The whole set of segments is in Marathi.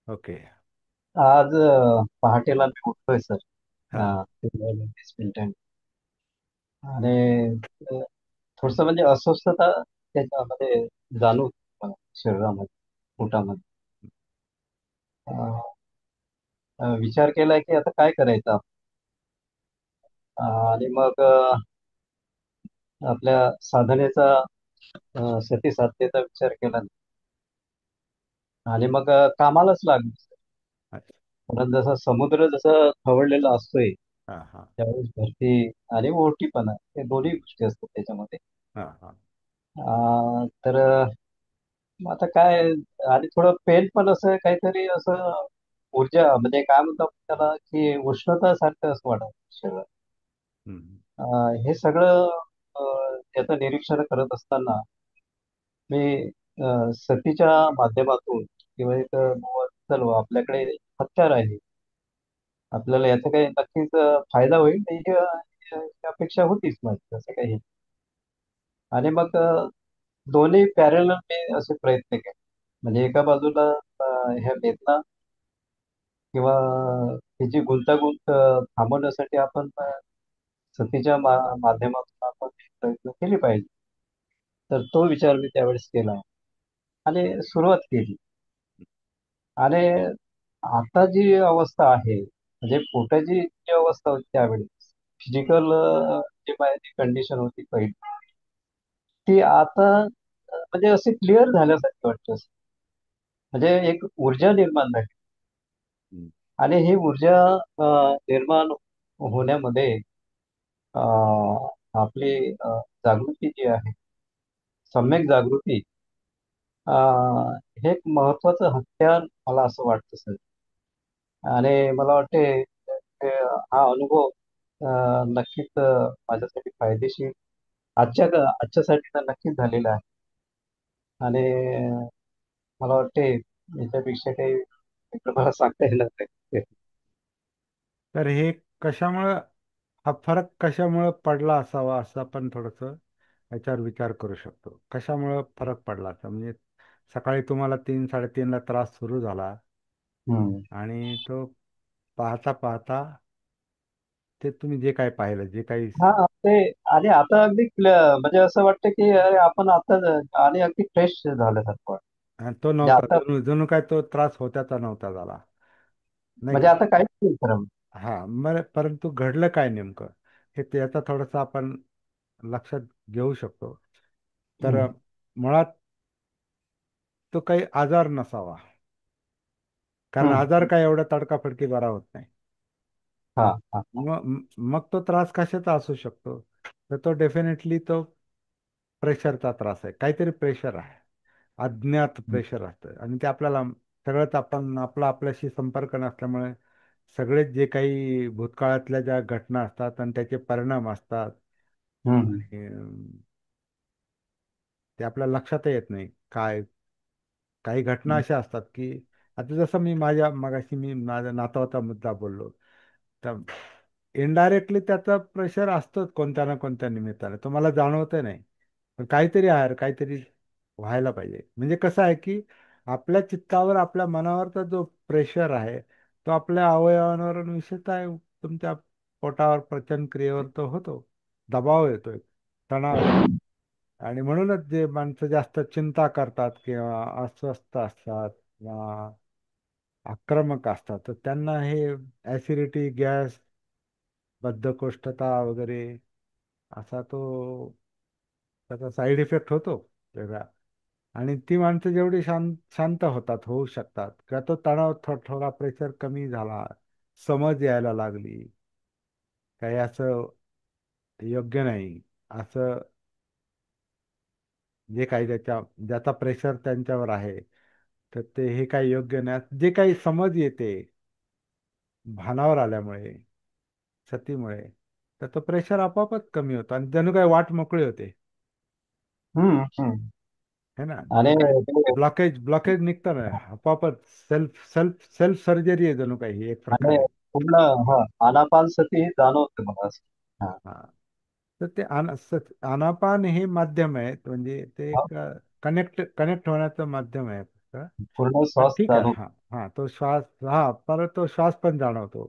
ओके. आज पहाटेला मी उठलोय सर. हा. 20 मिनिटांनी आणि थोडस म्हणजे अस्वस्थता त्याच्यामध्ये जाणवत मला शरीरामध्ये, पोटामध्ये. अ, विचार केलाय की आता काय करायचं आपण. आणि मग आपल्या साधनेचा, सतीसाध्यतेचा विचार केला आणि मग कामालाच लागलो. अच्छा. कारण जसा समुद्र जसा खवळलेला असतोय हा हा त्यावेळेस भरती आणि ओहोटीपणा हे दोन्ही गोष्टी असतात त्याच्यामध्ये. हा हा. तर मग आता काय, आणि थोडं पेन पण असं काहीतरी असं ऊर्जा म्हणजे काय म्हणतो आपण त्याला, की उष्णता सारखं असं वाटत शरीरात. हम्म. हे सगळं अ, याचं निरीक्षण करत असताना मी सतीच्या माध्यमातून किंवा एक चलो आपल्याकडे हत्यार आहे, आपल्याला याचा काही नक्कीच फायदा होईल ही अपेक्षा होतीच माझी, असं काही. आणि मग दोन्ही पॅरलल मी असे प्रयत्न केले. म्हणजे एका बाजूला ह्या वेदना किंवा त्याची गुंतागुंत थांबवण्यासाठी आपण सतीच्या माध्यमातून आपण प्रयत्न केले पाहिजे. तर तो विचार मी त्यावेळेस केला आणि सुरुवात केली. आणि आता जी अवस्था आहे, म्हणजे पोटाची जी अवस्था होती त्यावेळेस, फिजिकल जी माझी कंडिशन होती पहिली, ती आता म्हणजे अशी क्लिअर झाल्यासारखी वाटतं. म्हणजे एक ऊर्जा निर्माण झाली हम्म. आणि ही ऊर्जा निर्माण होण्यामध्ये अ, आपली जागृती जी आहे, सम्यक जागृती, अ, हे एक महत्वाचं हत्यार मला असं वाटतं सर. आणि मला वाटते हा अनुभव नक्कीच माझ्यासाठी फायदेशीर आजच्यासाठी तर नक्कीच झालेला आहे. आणि मला वाटते याच्यापेक्षा काही मी तुम्हाला सांगता येणार नाही. तर हे कशामुळं, हा फरक कशामुळं पडला असावा असं आपण थोडस याच्यावर विचार करू शकतो. कशामुळं फरक पडला असा म्हणजे सकाळी तुम्हाला 3-3:30ला त्रास सुरू झाला हम्म. आणि तो पाहता पाहता ते तुम्ही जे काही पाहिलं, जे काही हा, ते आणि आता अगदी म्हणजे असं वाटतं की अरे आपण आता आणि अगदी फ्रेश झाल्यासारखं वाटतं. तो म्हणजे नव्हता, आता, जणू काय तो त्रास होत्याचा नव्हता झाला, नाही म्हणजे का? आता काहीच नाही खरं. हा, मग परंतु घडलं काय नेमकं हे त्याचा थोडंसं आपण लक्षात घेऊ शकतो. तर हम्म. मुळात तो काही आजार नसावा, कारण हम्म. आजार काय एवढा तडकाफडकी बरा होत नाही. हा. हा. मग तो त्रास कशाचा असू शकतो? तर तो डेफिनेटली तो प्रेशरचा त्रास आहे, काहीतरी प्रेशर आहे, अज्ञात प्रेशर असतं आणि ते आपल्याला सगळंच, आपण आपल्याशी संपर्क नसल्यामुळे सगळेच जे काही भूतकाळातल्या ज्या घटना असतात आणि त्याचे परिणाम असतात हम्म. आणि ते आपल्या लक्षात येत नाही काय. काही घटना हम्म. अशा असतात की आता जसं मगाशी मी माझ्या नातवाचा मुद्दा बोललो, तर इनडायरेक्टली त्याचा प्रेशर असतोच कोणत्या ना कोणत्या निमित्ताने, तो मला जाणवत नाही. पण काहीतरी आहे रे, काहीतरी व्हायला पाहिजे. म्हणजे कसं आहे की आपल्या चित्तावर, आपल्या मनावरचा जो प्रेशर आहे तो आपल्या अवयवांवर आणि विशेषतः तुमच्या पोटावर, पचन क्रियेवर तो होतो, दबाव येतोय, तणाव येतो. आणि म्हणूनच जे माणसं जास्त चिंता करतात किंवा अस्वस्थ असतात किंवा आक्रमक असतात, तर त्यांना हे ऍसिडिटी, गॅस, बद्धकोष्ठता वगैरे असा तो त्याचा साईड इफेक्ट होतो वेगळा. आणि ती माणसं जेवढी शांत होतात, होऊ शकतात किंवा तो तणाव, थोडा प्रेशर कमी झाला, समज यायला लागली, काही असं योग्य नाही असं, जे काही ज्याचा प्रेशर त्यांच्यावर आहे, तर ते हे काही योग्य नाही जे काही समज येते भानावर आल्यामुळे, सतीमुळे, तर तो प्रेशर आपोआपच कमी होतो आणि जणू काही वाट मोकळी होते. हम्म. हम्म. है ना? आणि ते ते- ब्लॉकेज निघतं ना आपोआपच. सेल्फ सर्जरी आहे जणू काही ही एक आणि प्रकारे. पूर्ण, हा, आनापानसती हे जाणवतं मला असं. हा. हा. तर ते आनापान हे माध्यम आहे, म्हणजे ते हा. एक कनेक्ट होण्याचं माध्यम आहे. पूर्ण पण श्वास ठीक आहे, जाणवतो. हा. हा, तो श्वास, हा, परत तो श्वास पण जाणवतो.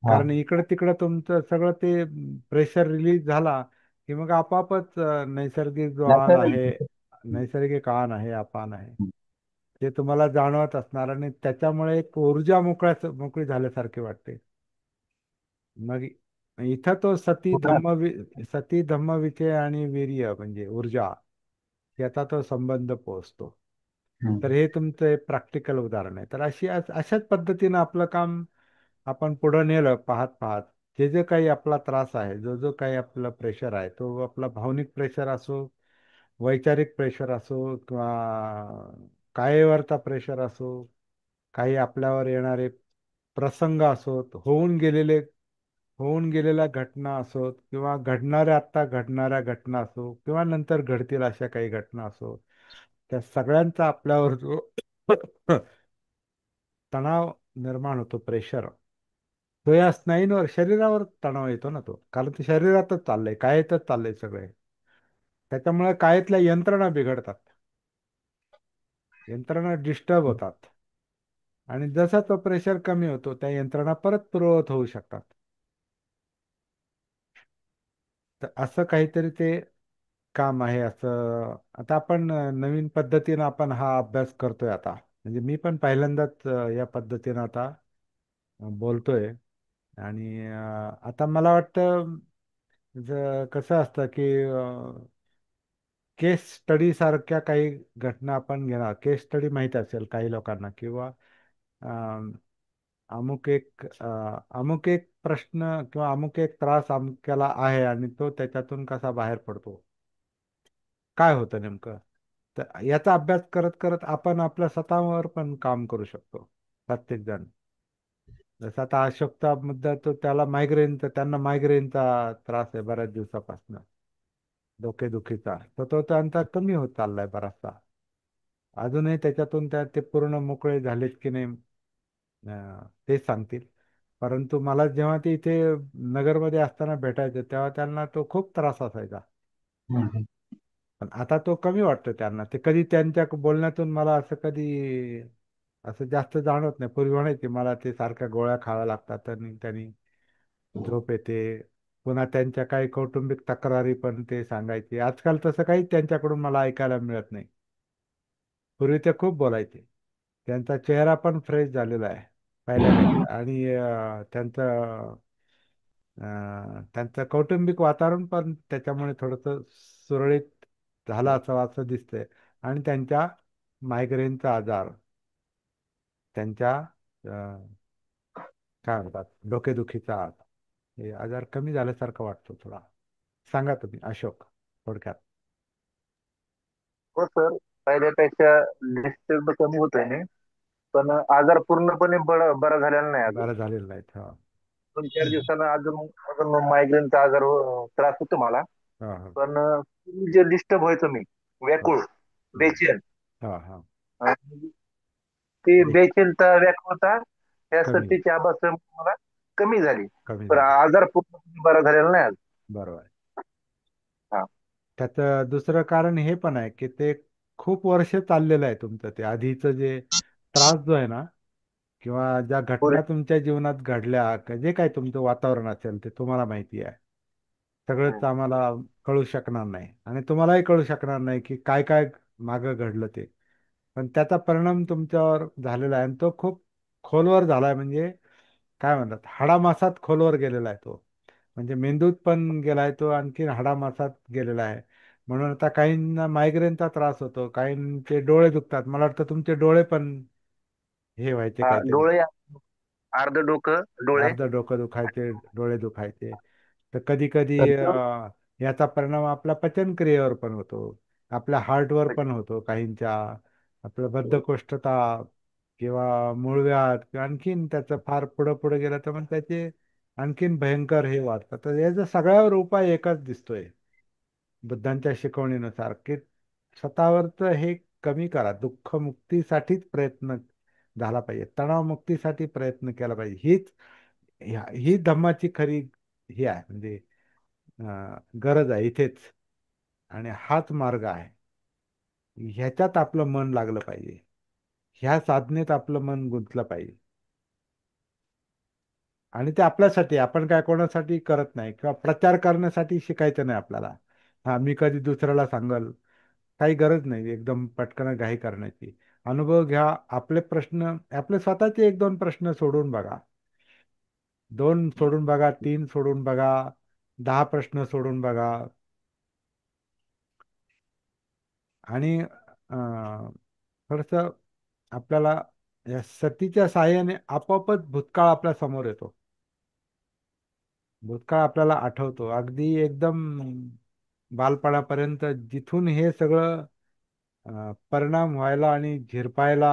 हा, कारण इकडे तिकडे तुमचं सगळं ते प्रेशर रिलीज झाला की मग आपापच नैसर्गिक जो आन आहे, नैसर्गिक. नैसर्गिक आन आहे, अपान आहे, ते तुम्हाला जाणवत असणार आणि त्याच्यामुळे एक ऊर्जा मोकळी झाल्यासारखी वाटते. मग इथं तो पूर्ण. सती धम्म विचय आणि वीर्य म्हणजे ऊर्जा, याचा तो संबंध पोहोचतो. तर हम्म. हे तुमचं एक प्रॅक्टिकल उदाहरण आहे. तर अशाच पद्धतीनं आपलं काम आपण पुढं नेलं पाहत पाहत, जे जे काही आपला त्रास आहे, जो जो काही आपलं प्रेशर आहे, तो आपला भावनिक प्रेशर असो, वैचारिक प्रेशर असो, किंवा कायेवरचा प्रेशर असो, काही आपल्यावर येणारे प्रसंग असोत, होऊन गेलेल्या घटना असोत, किंवा आत्ता घडणाऱ्या घटना असो, किंवा नंतर घडतील अशा काही घटना असो, त्या सगळ्यांचा आपल्यावर जो तणाव निर्माण होतो, प्रेशर, तो या स्नायूंवर, शरीरावर तणाव येतो ना, तो कारण ते शरीरातच चाललंय, कायेतच चाललंय सगळे. त्याच्यामुळे कायेतल्या यंत्रणा बिघडतात, यंत्रणा डिस्टर्ब होतात, आणि जसा तो प्रेशर कमी होतो, त्या यंत्रणा परत पूर्ववत होऊ शकतात. तर असं काहीतरी ते काम आहे. असं आता आपण नवीन पद्धतीनं आपण हा अभ्यास करतोय आता. म्हणजे मी पण पहिल्यांदाच या पद्धतीनं आता बोलतोय. आणि आता मला वाटतं कसं असतं की केस स्टडी सारख्या काही घटना आपण घेणार. केस स्टडी माहीत असेल काही लोकांना, किंवा अं, अमुक एक प्रश्न किंवा अमुक एक त्रास अमुक्याला आहे आणि तो त्याच्यातून कसा बाहेर पडतो, काय होतं नेमकं. तर याचा अभ्यास करत करत आपण आपल्या स्वतःवर पण काम करू शकतो, प्रत्येक जण. जसं आता अशोकचा मुद्दा, तो त्यांना मायग्रेनचा त्रास आहे बऱ्याच दिवसापासून, डोकेदुखीचा. तर तो त्यांचा कमी होत चाललाय बराचसा. अजूनही त्याच्यातून ते पूर्ण मोकळे झालेत की नाही, ते सांगतील. परंतु मला जेव्हा ते इथे नगरमध्ये असताना भेटायचे, तेव्हा त्यांना तो खूप त्रास असायचा. हम्म. पण आता तो कमी वाटतो त्यांना. ते कधी त्यांच्या बोलण्यातून मला असं कधी असं जास्त जाणवत नाही. पूर्वी म्हणायचे मला ते सारख्या गोळ्या खाव्या लागतात आणि त्यांनी झोप येते. पुन्हा त्यांच्या काही कौटुंबिक तक्रारी पण ते सांगायचे. आजकाल तसं काही त्यांच्याकडून मला ऐकायला मिळत नाही. पूर्वी ते खूप बोलायचे. त्यांचा चेहरा पण फ्रेश झालेला आहे पहिल्यापेक्षा. आणि त्यांचं कौटुंबिक वातावरण पण त्याच्यामुळे थोडंसं सुरळीत झालं असं दिसतंय. आणि त्यांच्या मायग्रेनचा आजार, त्यांच्या काय म्हणतात, डोकेदुखीचा आजार, हे आजार कमी झाल्यासारखं वाटतो थोडा. सांगा तुम्ही अशोक, थोडक्यात. हो सर, पहिल्यापेक्षा डिस्टर्ब कमी होतोय नाही, पण आजार पूर्णपणे बरा झालेला नाही अजून. बरं झालेलं नाहीत, हा. 2-4 दिवसानं अजून अजून मायग्रेनचा आजार त्रास होतो मला. हा, हा, पण पूर्वी जे डिस्टर्ब व्हायचो मी, हा. व्याकुळ, हम्म. बेचैन, हा, हा. अं, ती ते बेचैनता, व्याकुळता कमी, यासाठीची आबास मला कमी झाली. कमी पण झाली. आजार पूर्णपणे बरा झालेला नाही अजून. बरोबर. हा. त्याचं दुसरं कारण हे पण आहे की ते खूप वर्ष चाललेलं आहे तुमचं, ते आधीचं जे त्रास जो आहे ना, किंवा ज्या पुरे. घटना तुमच्या जीवनात घडल्या, जे काही तुमचं वातावरण असेल ते तुम्हाला माहिती आहे. सगळंच हम्म. आम्हाला कळू शकणार नाही, आणि तुम्हालाही कळू शकणार नाही की काय काय मागं घडलं ते. पण त्याचा परिणाम तुमच्यावर झालेला आहे, आणि तो खूप खोलवर झालाय. म्हणजे काय म्हणतात, हाडामासात खोलवर गेलेला आहे तो. म्हणजे मेंदूत पण गेलाय तो, आणखी हाडामासात गेलेला आहे. म्हणून आता काहींना मायग्रेनचा त्रास होतो, काहींचे डोळे दुखतात. मला वाटतं तुमचे डोळे पण हे व्हायचे हा, काहीतरी, डोळे, अर्ध डोकं, डोळे. अर्ध डोकं दुखायचे, डोळे दुखायचे. तर कधी कधी तर तो याचा परिणाम आपल्या पचनक्रियेवर पण होतो, आपल्या हार्टवर पण होतो काहींच्या. आपलं बद्धकोष्ठता किंवा मूळव्याध, किंवा आणखीन त्याचं फार पुढं पुढे गेलं तर मग त्याचे आणखीन भयंकर हे वाटतं. तर याचा सगळ्यावर उपाय एकच दिसतोय बुद्धांच्या शिकवणीनुसार, की स्वतःवरचं हे कमी करा. दुःखमुक्तीसाठीच प्रयत्न झाला पाहिजे, तणावमुक्तीसाठी प्रयत्न केला पाहिजे. ही धम्माची खरी ही आहे, म्हणजे गरज आहे इथेच. आणि हाच मार्ग आहे. ह्याच्यात आपलं मन लागलं पाहिजे. ह्या साधनेत आपलं मन गुंतलं पाहिजे. आणि ते आपल्यासाठी, आपण काय कोणासाठी करत नाही किंवा प्रचार करण्यासाठी शिकायचं नाही आपल्याला. हा मी कधी दुसऱ्याला सांगल, काही गरज नाही एकदम पटकन घाई करण्याची. अनुभव घ्या, आपले प्रश्न, आपले स्वतःचे एक दोन प्रश्न सोडून बघा. दोन सोडून बघा, तीन सोडून बघा, 10 प्रश्न सोडून बघा. आणि थोडस आपल्याला या सतीच्या साहाय्याने आपोआपच भूतकाळ आपल्या समोर येतो. भूतकाळ आपल्याला आठवतो अगदी एकदम बालपणापर्यंत, जिथून हे सगळं परिणाम व्हायला आणि झिरपायला,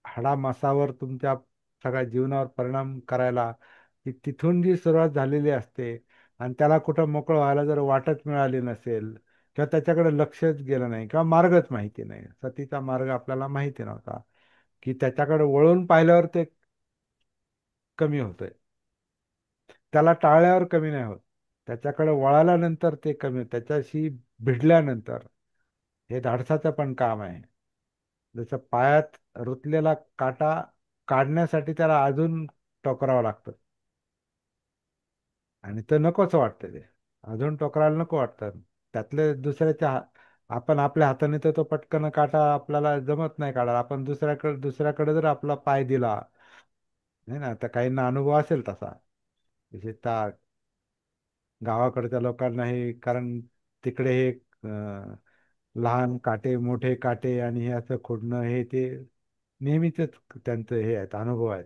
हाडामासावर तुमच्या सगळ्या जीवनावर परिणाम करायला, की तिथून जी सुरुवात झालेली असते. आणि त्याला कुठं मोकळं व्हायला जर वाटच मिळाली नसेल, किंवा त्याच्याकडे लक्षच गेलं नाही, किंवा मार्गच माहिती नाही, सतीचा मार्ग आपल्याला माहिती नव्हता, की त्याच्याकडे वळून पाहिल्यावर ते कमी होतंय, त्याला टाळल्यावर कमी नाही होत, त्याच्याकडे वळाल्यानंतर ते कमी, त्याच्याशी भिडल्यानंतर हे धाडसाचं पण काम आहे. जसं पायात रुतलेला काटा काढण्यासाठी त्याला अजून टोकरावं लागतं, आणि ते नकोच वाटतं ते, अजून टोकरायला नको वाटतं. त्यातले आपण आपल्या हाताने तर तो पटकन काटा आपल्याला जमत नाही काढायला, आपण दुसऱ्याकडे जर आपला पाय दिला, नाही ना, तर काहींना अनुभव असेल तसा, विशेषतः गावाकडच्या लोकांना हे, कारण तिकडे हे लहान काटे, मोठे काटे आणि हे असं खोडणं, हे ते नेहमीच त्यांचं हे आहेत, अनुभव आहेत.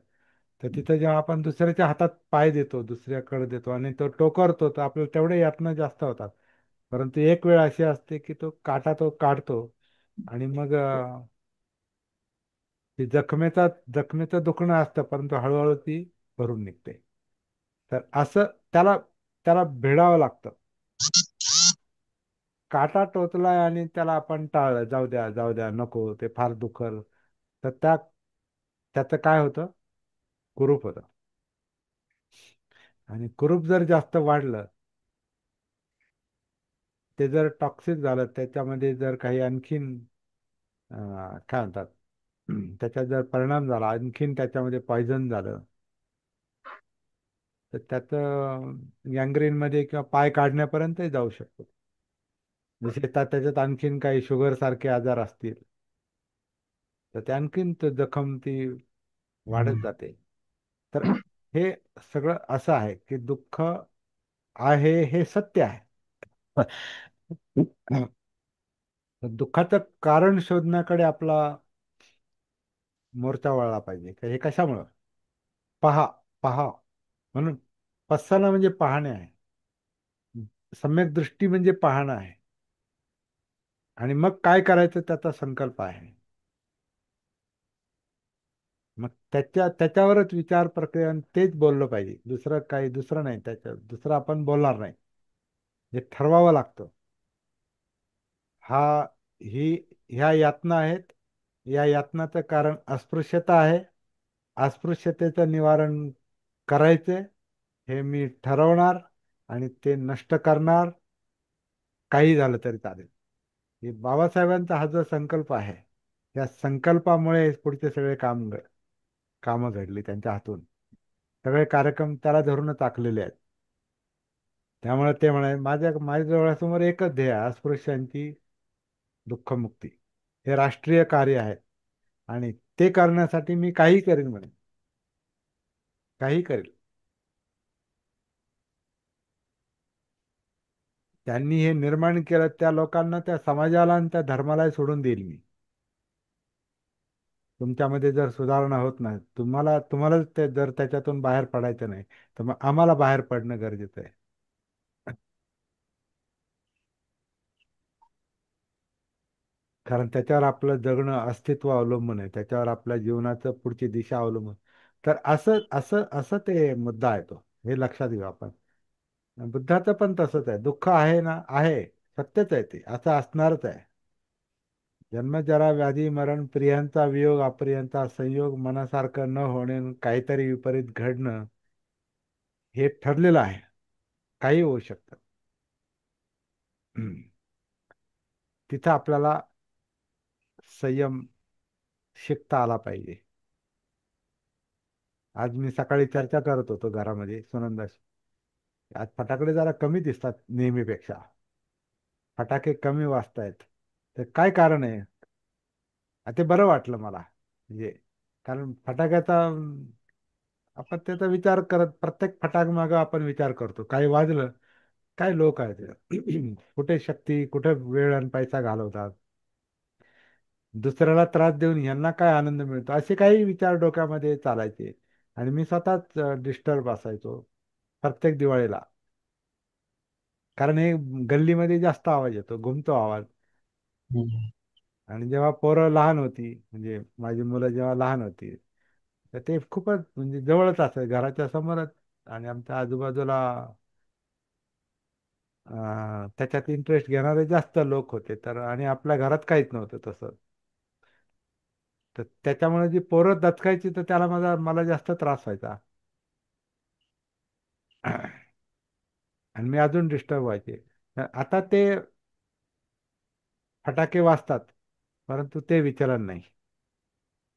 तर तिथं जेव्हा आपण दुसऱ्याच्या हातात पाय देतो, दुसऱ्याकडे देतो आणि तो टोकरतो, तर आपल्याला तेवढे यातनं जास्त होतात. परंतु एक वेळ अशी असते की तो काटा तो काढतो, आणि मग ती जखमेचं दुखणं असतं, परंतु हळूहळू ती भरून निघते. तर असं त्याला त्याला भिडावं लागतं. काटा टोचलाय आणि त्याला आपण टाळलं, जाऊ द्या जाऊ द्या, नको, ते फार दुखल, तर त्याचं काय होतं, कुरूप होतं. आणि कुरूप जर जास्त वाढलं, ते जर टॉक्सिक झालं, त्याच्यामध्ये जर काही आणखीन काय म्हणतात, त्याच्यात जर परिणाम झाला, आणखीन त्याच्यामध्ये पॉयझन झालं, तर त्याचं गँग्रीनमध्ये किंवा पाय काढण्यापर्यंतही जाऊ शकतो. विशेषतः त्याच्यात आणखीन काही शुगर सारखे आजार असतील, तर ते आणखीन जखम ती वाढत जाते. तर हे सगळं असं आहे की दुःख आहे हे सत्य आहे. तर दुःखाचं कारण शोधण्याकडे आपला मोर्चा वळला पाहिजे, की हे कशामुळं, पहा, पहा. म्हणून पस्सना म्हणजे पाहणे आहे, सम्यक दृष्टी म्हणजे पाहणं आहे, आणि मग काय करायचं त्याचा संकल्प आहे. मग त्याच्यावरच विचार प्रक्रिया, आणि तेच बोललं पाहिजे, दुसरं नाही, दुसरं आपण बोलणार नाही. जे ठरवावं लागतं, हा ही ह्या यातना आहेत, या यातनाचं कारण अस्पृश्यता आहे, अस्पृश्यतेचं निवारण करायचे, हे मी ठरवणार, आणि ते नष्ट करणार, काही झालं तरी चालेल. हे बाबासाहेबांचा हा जो संकल्प आहे, या संकल्पामुळे पुढचे सगळे कामं घडली त्यांच्या हातून, सगळे कार्यक्रम त्याला धरूनच आखलेले आहेत. त्यामुळे ते म्हणाले, माझ्या डोळ्यासमोर एकच ध्येय आहे, अस्पृश्यांची दुःखमुक्ती. हे राष्ट्रीय कार्य आहे, आणि ते करण्यासाठी मी काही करेन म्हणे, काही करेल. त्यांनी हे निर्माण केलं, त्या लोकांना, त्या समाजाला आणि त्या धर्माला सोडून देईल मी. तुमच्यामध्ये जर सुधारणा होत नाही, तुम्हाला ते जर त्याच्यातून बाहेर पडायचं नाही, तर मग आम्हाला बाहेर पडणं गरजेचं आहे. कारण त्याच्यावर आपलं जगणं, अस्तित्व अवलंबून आहे, त्याच्यावर आपल्या जीवनाचं पुढची दिशा अवलंबून. तर असं असं असं ते मुद्दा आहे तो, हे लक्षात घेऊ आपण. बुद्धाचं पण तसंच आहे, दुःख आहे ना, आहे, सत्यच आहे, ते असं असणारच आहे. जन्म, जरा, व्याधी, मरण, प्रियांचा वियोग, अप्रियांचा संयोग, मनासारखं न होणे, काहीतरी विपरीत घडणं, हे ठरलेलं आहे, काही होऊ शकतं. तिथं आपल्याला संयम शिकता आला पाहिजे. आज मी सकाळी चर्चा करत होतो घरामध्ये सुनंदाशी. आज फटाकडे जरा कमी दिसतात नेहमीपेक्षा. फटाके कमी वाजतायत. तर काय कारण आहे? ते बरं वाटलं मला. म्हणजे कारण फटाक्याचा आपण त्याचा विचार करत, प्रत्येक फटाक मागं आपण विचार करतो. काही वाजलं, काय लोक आहेत कुठे शक्ती, कुठे वेळ आणि पैसा घालवतात, दुसऱ्याला त्रास देऊन यांना काय आनंद मिळतो, असे काही विचार डोक्यामध्ये चालायचे. आणि मी स्वतःच डिस्टर्ब असायचो प्रत्येक दिवाळीला. कारण हे गल्लीमध्ये जास्त आवाज येतो, घुमतो आवाज. हम्म. आणि जेव्हा पोरं लहान होती, म्हणजे माझी मुलं जेव्हा लहान होती, तर ते खूपच म्हणजे जवळच असायचं घराच्या समोरच. आणि आमच्या आजूबाजूला त्याच्यात इंटरेस्ट घेणारे जास्त लोक होते. तर आणि आपल्या घरात काहीच नव्हतं तसं. तर त्याच्यामुळे जी पोरं दचकायची, तर त्याला मला जास्त त्रास व्हायचा. आणि मी अजून डिस्टर्ब व्हायचे. तर आता ते फटाके वाजतात, परंतु ते विचलन नाही,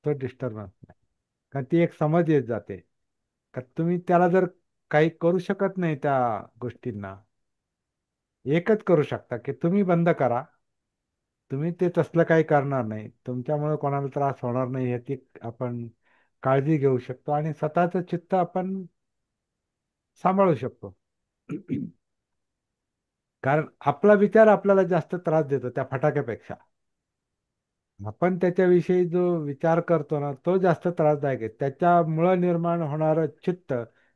तो डिस्टर्बन्स नाही. कारण ती एक समज येत जाते का तुम्ही त्याला जर काही करू शकत नाही त्या गोष्टींना. एकच करू शकता की तुम्ही बंद करा. तुम्ही ते तसलं काही करणार नाही, तुमच्यामुळे कोणाला त्रास होणार नाही याची आपण काळजी घेऊ शकतो. आणि स्वतःचं चित्त आपण सांभाळू शकतो. कारण आपला विचार आपल्याला जास्त त्रास देतो त्या फटाक्यापेक्षा. आपण त्याच्याविषयी जो विचार करतो ना, तो जास्त त्रासदायक आहे. त्याच्यामुळं निर्माण होणारं चित्त,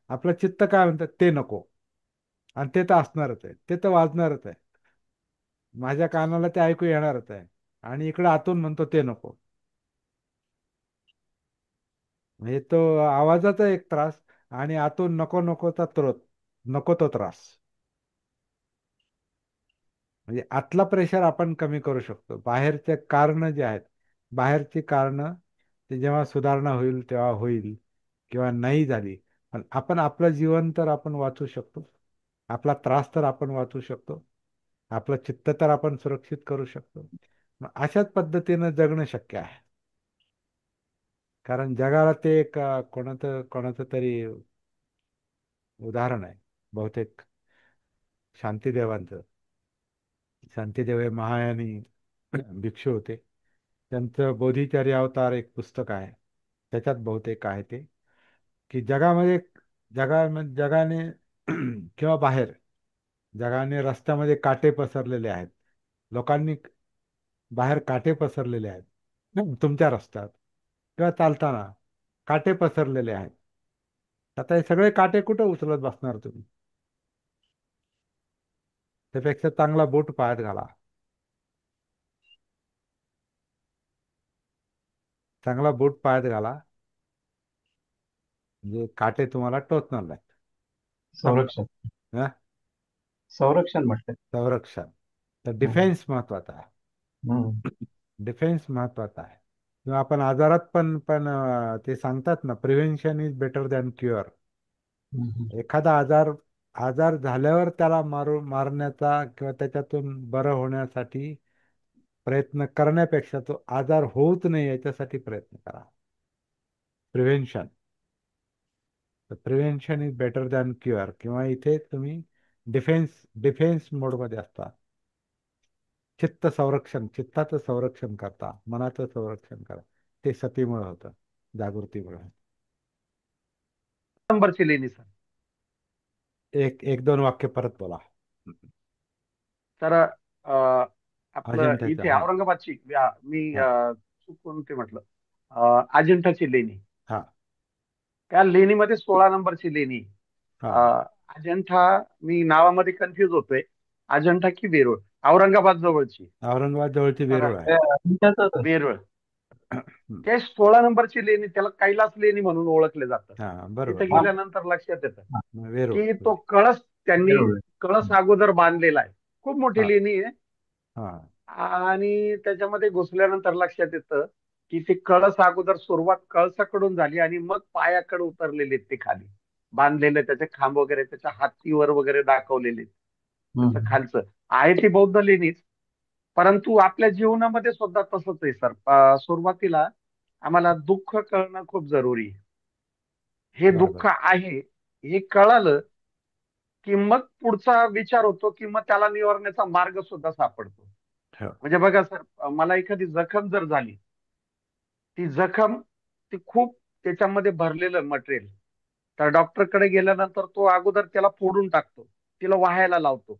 आपलं चित्त काय म्हणतं ते नको. आणि ते तर असणारच आहे, ते तर वाजणारच आहे. माझ्या कानाला ते ऐकू येणारच आहे. आणि इकडे आतून म्हणतो ते नको. म्हणजे तो आवाजाचा एक त्रास, आणि आतून नको नकोचा नको तो त्रास. म्हणजे आतला प्रेशर आपण कमी करू शकतो. बाहेरचे कारण जे आहेत, बाहेरची कारण ते जेव्हा सुधारणा होईल तेव्हा होईल, किंवा नाही झाली. पण आपण आपलं जीवन तर आपण वाचू शकतो, आपला त्रास तर आपण वाचू शकतो, आपलं चित्त तर आपण सुरक्षित करू शकतो. मग अशाच पद्धतीनं जगणं शक्य आहे. कारण जगाला ते एक कोणाचं कोणाचं तरी उदाहरण आहे, बहुतेक शांतीदेवांचं. शांतीदेव हे महायानी भिक्षू होते. त्यांचं बोधिचर्य अवतार एक पुस्तक आहे. त्याच्यात बहुतेक आहे ते, की जगामध्ये जगाने किंवा बाहेर जगाने रस्त्यामध्ये काटे पसरलेले आहेत. लोकांनी बाहेर काटे पसरलेले आहेत. तुमच्या रस्त्यात किंवा चालताना काटे पसरलेले आहेत. आता हे सगळे काटे कुठं उचलत बसणार तुम्ही? त्यापेक्षा चांगला बूट पायात घाला. चांगला बूट पायात घाला, म्हणजे काटे तुम्हाला टोचणार नाहीत. संरक्षण. हं? संरक्षण म्हटलं. संरक्षण. तर हम्म. डिफेन्स महत्वाचा आहे. हम्म. डिफेन्स महत्वाचा आहे. किंवा आपण आजारात पण ते सांगतात ना, prevention is better than cure. हम्म. एखादा आजार आजार झाल्यावर त्याला मारण्याचा किंवा त्याच्यातून बरं होण्यासाठी प्रयत्न करण्यापेक्षा तो आजार होऊच नाही याच्यासाठी प्रयत्न करा. Prevention. Prevention is better than cure. किंवा इथे तुम्ही डिफेन्स मोडमध्ये असता. चित्ताचं संरक्षण करता, मनाचं संरक्षण करा. ते सतीमुळे होतं, जागृतीमुळे. नंबरची लेणी सर. एक एक दोन वाक्य परत बोला. तर आपलं अजिंठ्याचं, इथे हा. औरंगाबादची मी हा. चुकून ते म्हटलं, अजिंठाची लेणी. हा. त्या लेणीमध्ये 16 नंबरची लेणी. हा. अजिंठा, मी नावामध्ये कन्फ्युज होतोय. अजिंठा की वेरूळ? औरंगाबाद जवळची. औरंगाबाद जवळची तर वेरूळ आहे. तुमच्यातच. वेरूळ, हम्म. ते 16 नंबरची लेणी, त्याला कैलास लेणी म्हणून ओळखले जातं. हा, तिथे बरोबर, हा. बरोबर. गेल्यानंतर लक्षात येतं हा. वेरूळ. की तो कळस त्यांनी बरोबर. कळस अगोदर बांधलेला आहे. खूप मोठी हा. लेणी आहे. हा. आणि त्याच्यामध्ये घुसल्यानंतर लक्षात येतं की ते कळस अगोदर सुरुवात कळसाकडून झाली आणि मग पायाकडे उतरलेले ते खाली बांधलेले त्याचे खांब वगैरे त्याच्या हातीवर वगैरे दाखवलेले. त्याचं हम्म. खालचं आहे ती बौद्ध लेणीच. परंतु आपल्या जीवनामध्ये सुद्धा तसंच आहे सर. सुरुवातीला आम्हाला दुःख कळणं खूप जरुरी आहे. हे बरोबर. दुःख आहे हे कळालं की मग पुढचा विचार होतो की मग त्याला निवारण्याचा मार्ग सुद्धा सापडतो. हो. म्हणजे बघा सर, मला एखादी जखम जर झाली, ती जखम ती खूप त्याच्यामध्ये भरलेलं मटेरियल, तर डॉक्टरकडे गेल्यानंतर तो अगोदर त्याला फोडून टाकतो, तिला वाहायला लावतो,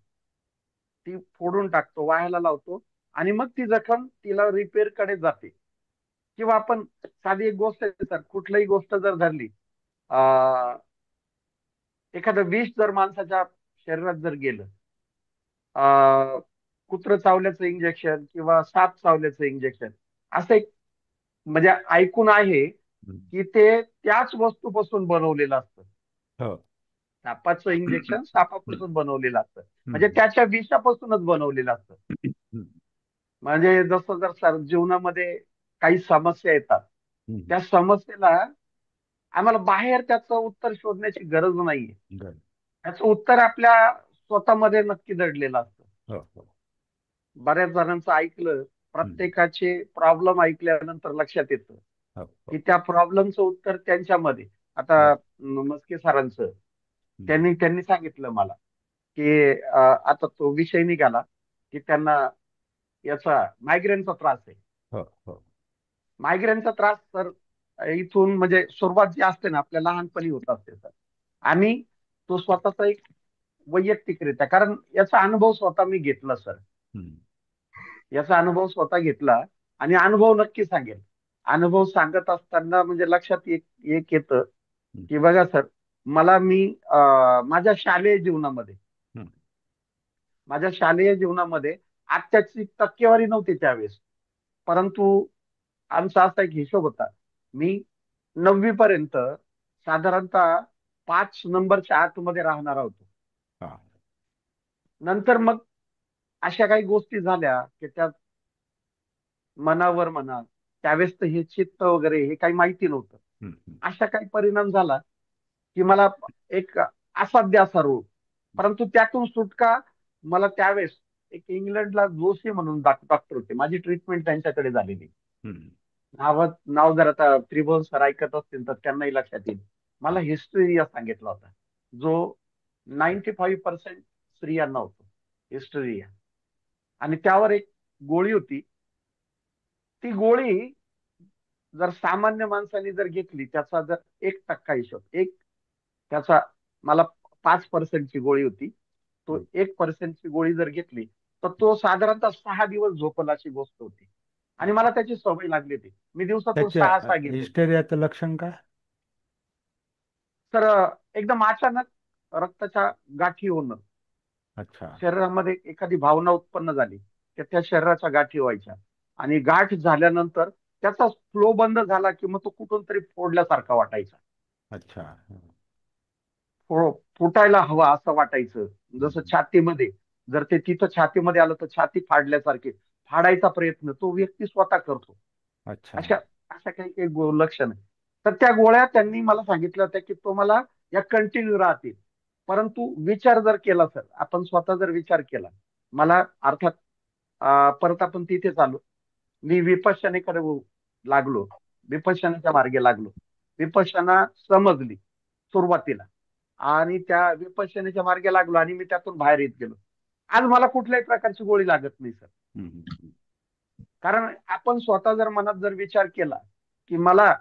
ती फोडून टाकतो, वाहायला लावतो, आणि मग ती जखम तिला रिपेअर कडे जाते. किंवा आपण साधी एक गोष्ट आहे सर, कुठलीही गोष्ट जर धरली, एखादं विष जर माणसाच्या शरीरात जर गेलं, अ, कुत्रं चावल्याचं इंजेक्शन किंवा साप चावल्याचं इंजेक्शन, असं एक म्हणजे ऐकून आहे हम्म. की ते त्याच वस्तूपासून बनवलेलं असतं. हो. सापाचं इंजेक्शन सापापासून बनवलेलं असतं, म्हणजे हम्म. त्याच्या विषापासूनच बनवलेलं असतं. हम्म. म्हणजे जसं जर सर जीवनामध्ये काही समस्या येतात, हम्म. त्या समस्येला आम्हाला बाहेर त्याचं उत्तर शोधण्याची गरज नाहीये. बर. त्याचं उत्तर आपल्या स्वतःमध्ये नक्की दडलेलं असतं. हो हो. बऱ्याच जणांचं ऐकलं, हम्म. प्रत्येकाचे प्रॉब्लेम ऐकल्यानंतर लक्षात येतं हो की हो. त्या प्रॉब्लेमचं उत्तर त्यांच्यामध्ये. आता बर. मस्के सरांचं, हम्म. त्यांनी त्यांनी सांगितलं मला की आता तो विषय निघाला की त्यांना याचा मायग्रेनचा त्रास आहे. हो हो. मायग्रेनचा त्रास सर इथून म्हणजे सुरुवात जी असते ना आपल्या लहानपणी होत असते सर. आणि तो स्वतःचा एक वैयक्तिकरित्या, कारण याचा अनुभव स्वतः मी घेतला सर. हम्म. याचा अनुभव स्वतः घेतला आणि अनुभव नक्की सांगेल. अनुभव सांगत असताना म्हणजे लक्षात एक एक येतं हम्म. की बघा सर, मला मी माझ्या शालेय जीवनामध्ये, हम्म. माझ्या शालेय जीवनामध्ये आत्ताची टक्केवारी नव्हती त्यावेळेस, परंतु आमचा असा एक हिशोब होता. मी 9वी पर्यंत साधारणतः 5 नंबरच्या आतमध्ये राहणार होतो. हा. नंतर मग अशा काही गोष्टी झाल्या की त्या मनावर म्हणा, त्यावेळेस तर हे चित्त वगैरे हे काही माहिती नव्हतं. हम्म. हम्म. अशा काही परिणाम झाला की मला एक असाध्य असा रोग, परंतु त्यातून सुटका. मला त्यावेळेस एक इंग्लंडला जोशी म्हणून डॉक्टर होते, माझी ट्रीटमेंट त्यांच्याकडे झालेली. हम्म. नाव जर आता त्रिभुवन सर ऐकत असतील तर त्यांनाही लक्षात येईल. मला हा. हिस्टेरिया सांगितला होता, जो 95% स्त्रियांना होतो, हिस्टेरिया. आणि त्यावर एक गोळी होती. ती गोळी जर सामान्य माणसाने जर घेतली, त्याचा जर 1% हिशोब, त्याचा, मला 5%ची गोळी होती, तो हम्म. 1%ची गोळी जर घेतली तर तो साधारणतः 6 दिवस झोपल अशी गोष्ट होती. आणि मला अच्छा. त्याची सवय लागली होती, मी दिवसातून त्याच्या 6 घेत होतो. हिस्टेरियाचं लक्षण काय? तर एकदम अचानक रक्ताच्या गाठी होणं, अच्छा. शरीरामध्ये एखादी भावना उत्पन्न झाली की त्या शरीराच्या गाठी व्हायच्या, आणि गाठ झाल्यानंतर त्याचा फ्लो बंद झाला की मग तो कुठून तरी फोडल्यासारखा वाटायचा. अच्छा. हम्म. फुटायला हवा असं वाटायचं. जसं हम्म. छातीमध्ये, जर ते तिथं छातीमध्ये आलं तर छाती फाडल्यासारखे, फाडायचा प्रयत्न तो व्यक्ती स्वतः करतो. अच्छा. अशा अशा काही काही लक्षण आहे. तर त्या गोळ्या त्यांनी मला सांगितल्या होत्या की तुम्हाला या कंटिन्यू राहतील, परंतु विचार जर केला सर, आपण स्वतः जर विचार केला, मला अर्थात परत आपण तिथेच आलो. मी विपश्यनेकडे लागलो, विपश्यनेच्या मार्गे लागलो. विपश्यना समजली सुरुवातीला, आणि त्या विपश्यनेच्या मार्गे लागलो आणि मी त्यातून बाहेर येत गेलो. आज मला कुठल्याही प्रकारची गोळी लागत नाही सर. हम्म. हम्म. कारण आपण स्वतः जर मनात जर विचार केला की मला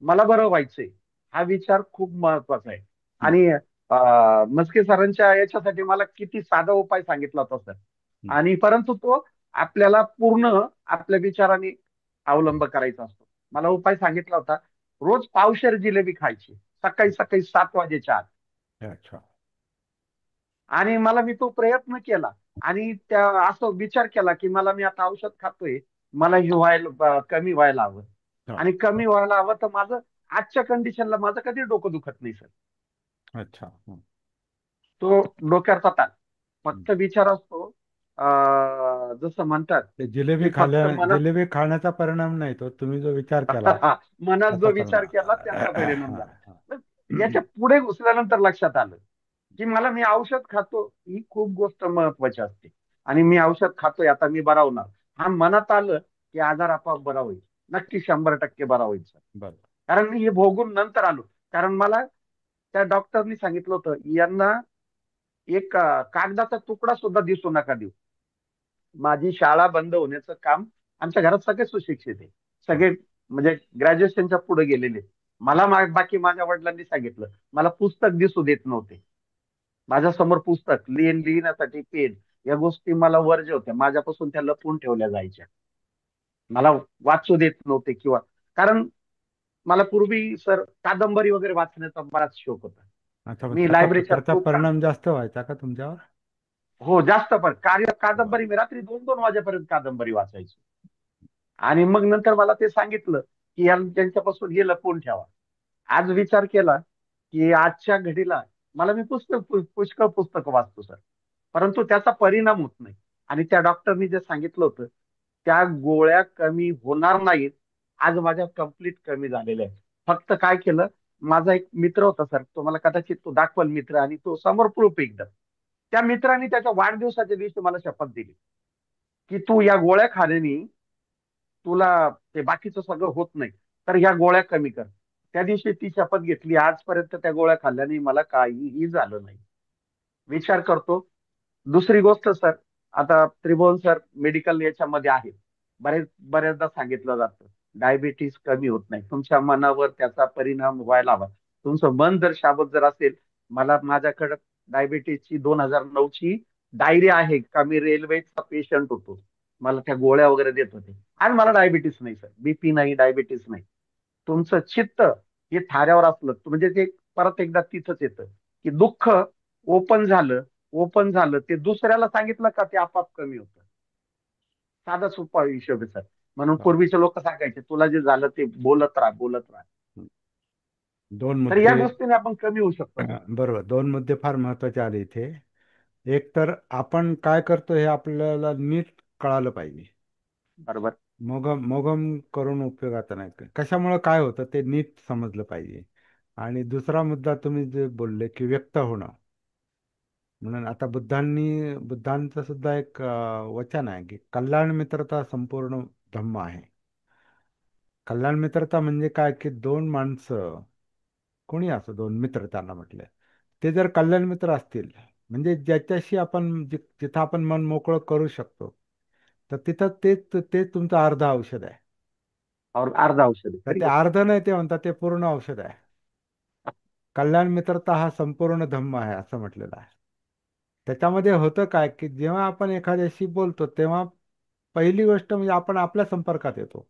मला बरं व्हायचंय, हा विचार खूप महत्वाचा आहे. हम्म. आणि मस्के सरांच्या याच्यासाठी मला किती साधा उपाय सांगितला होता सर. हम्म. आणि परंतु तो आपल्याला पूर्ण आपल्या विचाराने अवलंब करायचा असतो. मला उपाय सांगितला होता, रोज पावशेर जिलेबी खायची सकाळी सकाळी 7 वाजेच्या आत. अच्छा. आणि मी तो प्रयत्न केला, आणि त्या असं विचार केला की मी आता औषध खातोय, मला हे कमी व्हायला हवं. हा. आणि कमी व्हायला हवं तर माझं आजच्या कंडिशनला माझं कधी डोकं दुखत नाही सर. अच्छा. हम्म. तो डोक्याचा ताण, हम्म. फक्त विचार असतो. जसं म्हणतात ते जिलेबी की फक्त जिलेबी खाण्याचा परिणाम नाही, तो तुम्ही जो विचार केला मनात त्याचा जो परिणाम. विचार केला त्याचा परिणाम हा, झाला. हा. तर याच्या पुढे घुसल्यानंतर लक्षात आलं की मी औषध खातो ही खूप गोष्ट महत्वाची असते, आणि मी औषध खातोय आता मी बरा होणार. हा मनात आलं की आजार आपोआप बरा होईल, नक्की 100% बरा होईल सर. बरं. कारण मी हे भोगून नंतर आलो. कारण मला त्या डॉक्टरनी सांगितलं होतं, यांना एक कागदाचा तुकडा सुद्धा दिसू नका देऊ. माझी शाळा बंद होण्याचं काम, आमच्या घरात सगळे सुशिक्षित आहे, हा. सगळे म्हणजे ग्रॅज्युएशनच्या पुढे गेलेले. मला बाकी माझ्या वडिलांनी सांगितलं, मला पुस्तक दिसू देत नव्हते. माझ्या समोर पुस्तक लिहिण्यासाठी पेन, या गोष्टी मला वर्ज्य होत्या, माझ्यापासून त्या लपवून ठेवल्या जायच्या. मला वाचू देत नव्हते किंवा, कारण मला पूर्वी सर कादंबरी वगैरे वाचण्याचा बराच शौक होता. अच्छा, मग मी त्याचा लायब्ररीच्या त्याचा खूप परिणाम जास्त व्हायचा का तुमच्यावर? हो, जास्त पण बर. कादंबरी मी रात्री 2-2 वाजेपर्यंत कादंबरी वाचायचो. आणि मग नंतर मला ते सांगितलं की त्यांच्यापासून हे लपवून ठेवा. आज विचार केला की आजच्या घडीला मला, मी पुष्कळ पुस्तकं वाचतो सर, परंतु त्याचा परिणाम होत नाही. आणि त्या डॉक्टरनी जे सांगितलं होतं, त्या गोळ्या कमी होणार नाहीत, आज माझ्या कम्प्लीट कमी झालेल्या आहेत. फक्त काय केलं, माझा एक मित्र होता सर, तुम्हाला कदाचित तो दाखवल मित्र, आणि तो समोर प्रूफ एकदम. त्या मित्राने त्याच्या वाढदिवसाच्या दिवशी मला शपथ दिली की तू या गोळ्या खाण्यानी तुला ते बाकीचं सगळं होत नाही, तर ह्या गोळ्या कमी कर. त्या दिवशी ती शपथ घेतली, आजपर्यंत त्या गोळ्या खाल्ल्याने मला काहीही झालं नाही. विचार करतो. दुसरी गोष्ट सर, आता त्रिभुवन सर मेडिकल याच्यामध्ये आहे, बऱ्याचदा सांगितलं जातं डायबिटीस कमी होत नाही, तुमच्या मनावर त्याचा परिणाम व्हायला हवा. तुमचं मन जर शाबत जर असेल, मला माझ्याकडे डायबिटीसची 2009 ची डायरी आहे का, मी रेल्वेचा पेशंट होतो, मला त्या गोळ्या वगैरे देत होते. आज मला डायबिटीस नाही सर, बीपी नाही, डायबिटीस नाही. तुमचं चित्त हे थाऱ्यावर असलं म्हणजे ते परत एकदा तिथंच येतं की दुःख ओपन झालं ते दुसऱ्याला सांगितलं का ते आपाप कमी होतं. साधा सोपा हिशोब आहे सर. म्हणून बर. पूर्वीचे लोक सांगायचे, तुला जे झालं ते बोलत राहा, बोलत राहा. दोन तर या मुद्दे. गोष्टीने आपण कमी होऊ शकतो सर. बरोबर, दोन मुद्दे फार महत्वाचे आले इथे. एक तर आपण काय करतो हे आपल्याला नीट कळालं पाहिजे. बरोबर. मोगम मोगम करून उपयोगाचं नाही, कशामुळं काय होतं ते नीट समजलं पाहिजे. आणि दुसरा मुद्दा तुम्ही जे बोलले की व्यक्त होणं, म्हणून आता बुद्धांचं सुद्धा एक वचन आहे की कल्याण मित्रता संपूर्ण धम्म आहे. कल्याण मित्रता म्हणजे काय की दोन माणसं, कोणी असो, दोन मित्र त्यांना म्हटलं, ते जर कल्याण मित्र असतील, म्हणजे ज्याच्याशी आपण जिथं आपण मन मोकळं करू शकतो, तर तिथं ते तुमचं अर्ध औषध आहे. और अर्ध औषध तर खरी ते गोष्ट. अर्ध नाही, ते म्हणतात ते पूर्ण औषध आहे. कल्याण मित्रता हा संपूर्ण धम्म आहे असं म्हटलेलं आहे. त्याच्यामध्ये होतं काय की जेव्हा आपण एखाद्याशी बोलतो तेव्हा पहिली गोष्ट म्हणजे आपण आपल्या संपर्कात येतो.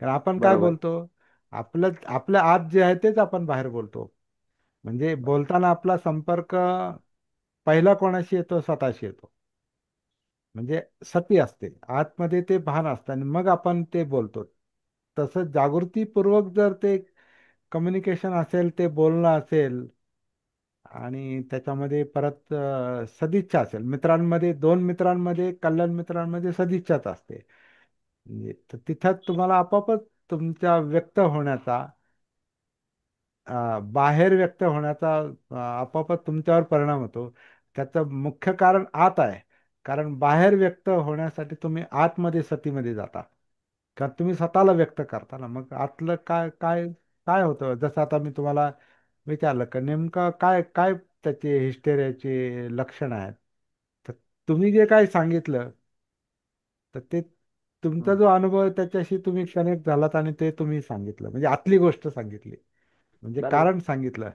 कारण आपण काय बरोबर. बोलतो, आपलं आपल्या आत जे आहे तेच आपण बाहेर बोलतो. म्हणजे बरोबर. बोलताना आपला संपर्क पहिला कोणाशी येतो, स्वतःशी येतो. म्हणजे सती असते आतमध्ये, ते भान असतं आणि मग आपण ते बोलतो. तसं जागृतीपूर्वक जर ते कम्युनिकेशन असेल, ते बोलणं असेल, आणि त्याच्यामध्ये परत सदिच्छा असेल, मित्रांमध्ये, दोन मित्रांमध्ये, कल्याण मित्रांमध्ये सदिच्छाच असते. म्हणजे तर तिथं तुम्हाला आपोआपच तुमच्या व्यक्त होण्याचा, बाहेर व्यक्त होण्याचा आपोआपच तुमच्यावर परिणाम होतो. त्याचं मुख्य कारण आत आहे. कारण बाहेर व्यक्त होण्यासाठी तुम्ही आतमध्ये सतीमध्ये जाता, कारण तुम्ही स्वतःला व्यक्त करता ना. मग आतलं काय काय काय होतं, जसं आता मी तुम्हाला विचारलं का नेमकं काय काय त्याचे हिस्टेरियाचे लक्षण आहेत, तर तुम्ही जे काय सांगितलं, तर ते तुमचा हम्म. जो अनुभव आहे त्याच्याशी तुम्ही कनेक्ट झालात आणि ते तुम्ही सांगितलं, म्हणजे आतली गोष्ट सांगितली, म्हणजे बरोबर. कारण सांगितलं.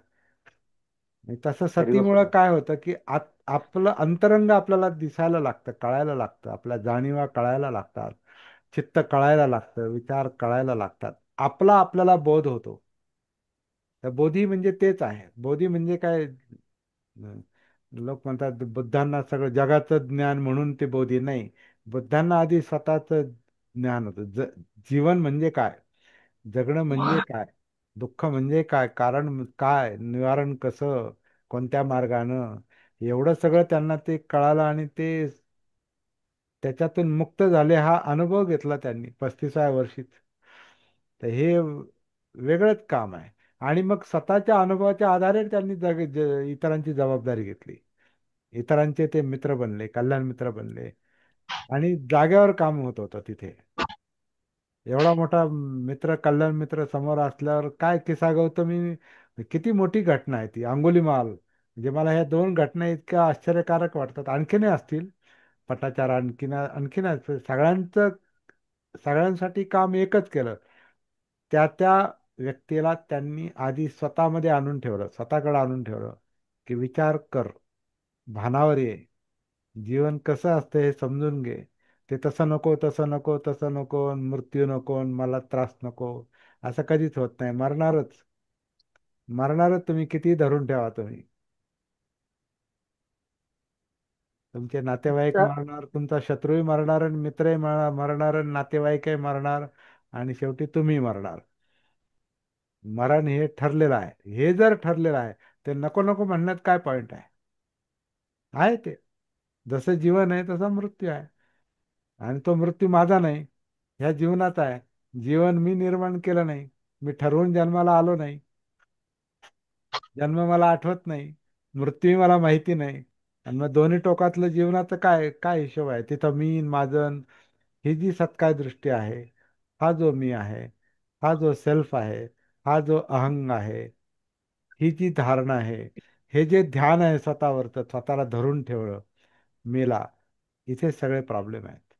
आणि तसं खरी गोष्ट सतीमुळं सर. काय होतं की आपलं अंतरंग आपल्याला दिसायला लागतं, कळायला लागतं, आपल्या जाणीवा कळायला लागतात, चित्त कळायला लागतं, विचार कळायला लागतात, आपल्याला बोध होतो. तर बोधी म्हणजे तेच आहे. बोधी म्हणजे काय, लोक म्हणतात बुद्धांना सगळं जगाचं ज्ञान म्हणून ते बोधी नाही. बुद्धांना आधी स्वतःचं ज्ञान होतं. जीवन म्हणजे काय, जगणं म्हणजे काय, दुःख म्हणजे काय, कारण काय, निवारण कसं, कोणत्या मार्गानं, एवढं सगळं त्यांना ते कळालं आणि ते त्याच्यातून मुक्त झाले. हा अनुभव घेतला त्यांनी 35व्या वर्षीच. तर हे वेगळंच काम आहे. आणि मग स्वतःच्या अनुभवाच्या आधारे त्यांनी इतरांची जबाबदारी घेतली. इतरांचे ते मित्र बनले, कल्याण मित्र बनले. आणि जागेवर काम होत होतं तिथे. एवढा मोठा मित्र, कल्याण मित्र समोर असल्यावर काय किस्सा गौतमी, किती मोठी घटना आहे ती अंगुलीमाल. म्हणजे मला ह्या दोन घटना इतक्या आश्चर्यकारक वाटतात. आणखीनही असतील, पटाचार आणखीन असतील. सगळ्यांसाठी काम एकच केलं. त्या त्या व्यक्तीला त्यांनी आधी स्वतःमध्ये आणून ठेवलं, स्वतःकडे आणून ठेवलं, की विचार कर, भानावर ये, जीवन कसं असतं हे समजून घे. ते तसं नको, तसं नको, तसं नको, मृत्यू नको, मला त्रास नको. असं कधीच होत नाही. मरणारच, मरणारच तुम्ही, किती धरून ठेवा तुम्ही. तुमचे नातेवाईक त्या- मरणार, तुमचा शत्रूही मरणार, आणि मित्रही मरणार, आणि नातेवाईकही मरणार, आणि शेवटी तुम्ही मरणार. मरण हे ठरलेलं आहे. हे जर ठरलेलं आहे, ते नको नको म्हणण्यात काय पॉईंट आहे? आहे ते. जसं जीवन आहे तसा मृत्यू आहे. आणि तो मृत्यू माझा नाही, ह्या जीवनाचा आहे. जीवन मी निर्माण केलं नाही. मी ठरवून जन्माला आलो नाही. जन्म मला आठवत नाही, मृत्यूही मला माहिती नाही. आणि मग दोन्ही टोकातलं जीवनाचं काय काय हिशोब आहे तिथं? मी न माझं, ही जी सत्काय दृष्टी आहे, हा जो मी आहे, हा जो सेल्फ आहे, हा जो अहंग आहे, ही जी धारणा आहे, हे जे ध्यान आहे स्वतःवरचं, स्वतःला धरून ठेवलं, मेला, इथे सगळे प्रॉब्लेम आहेत.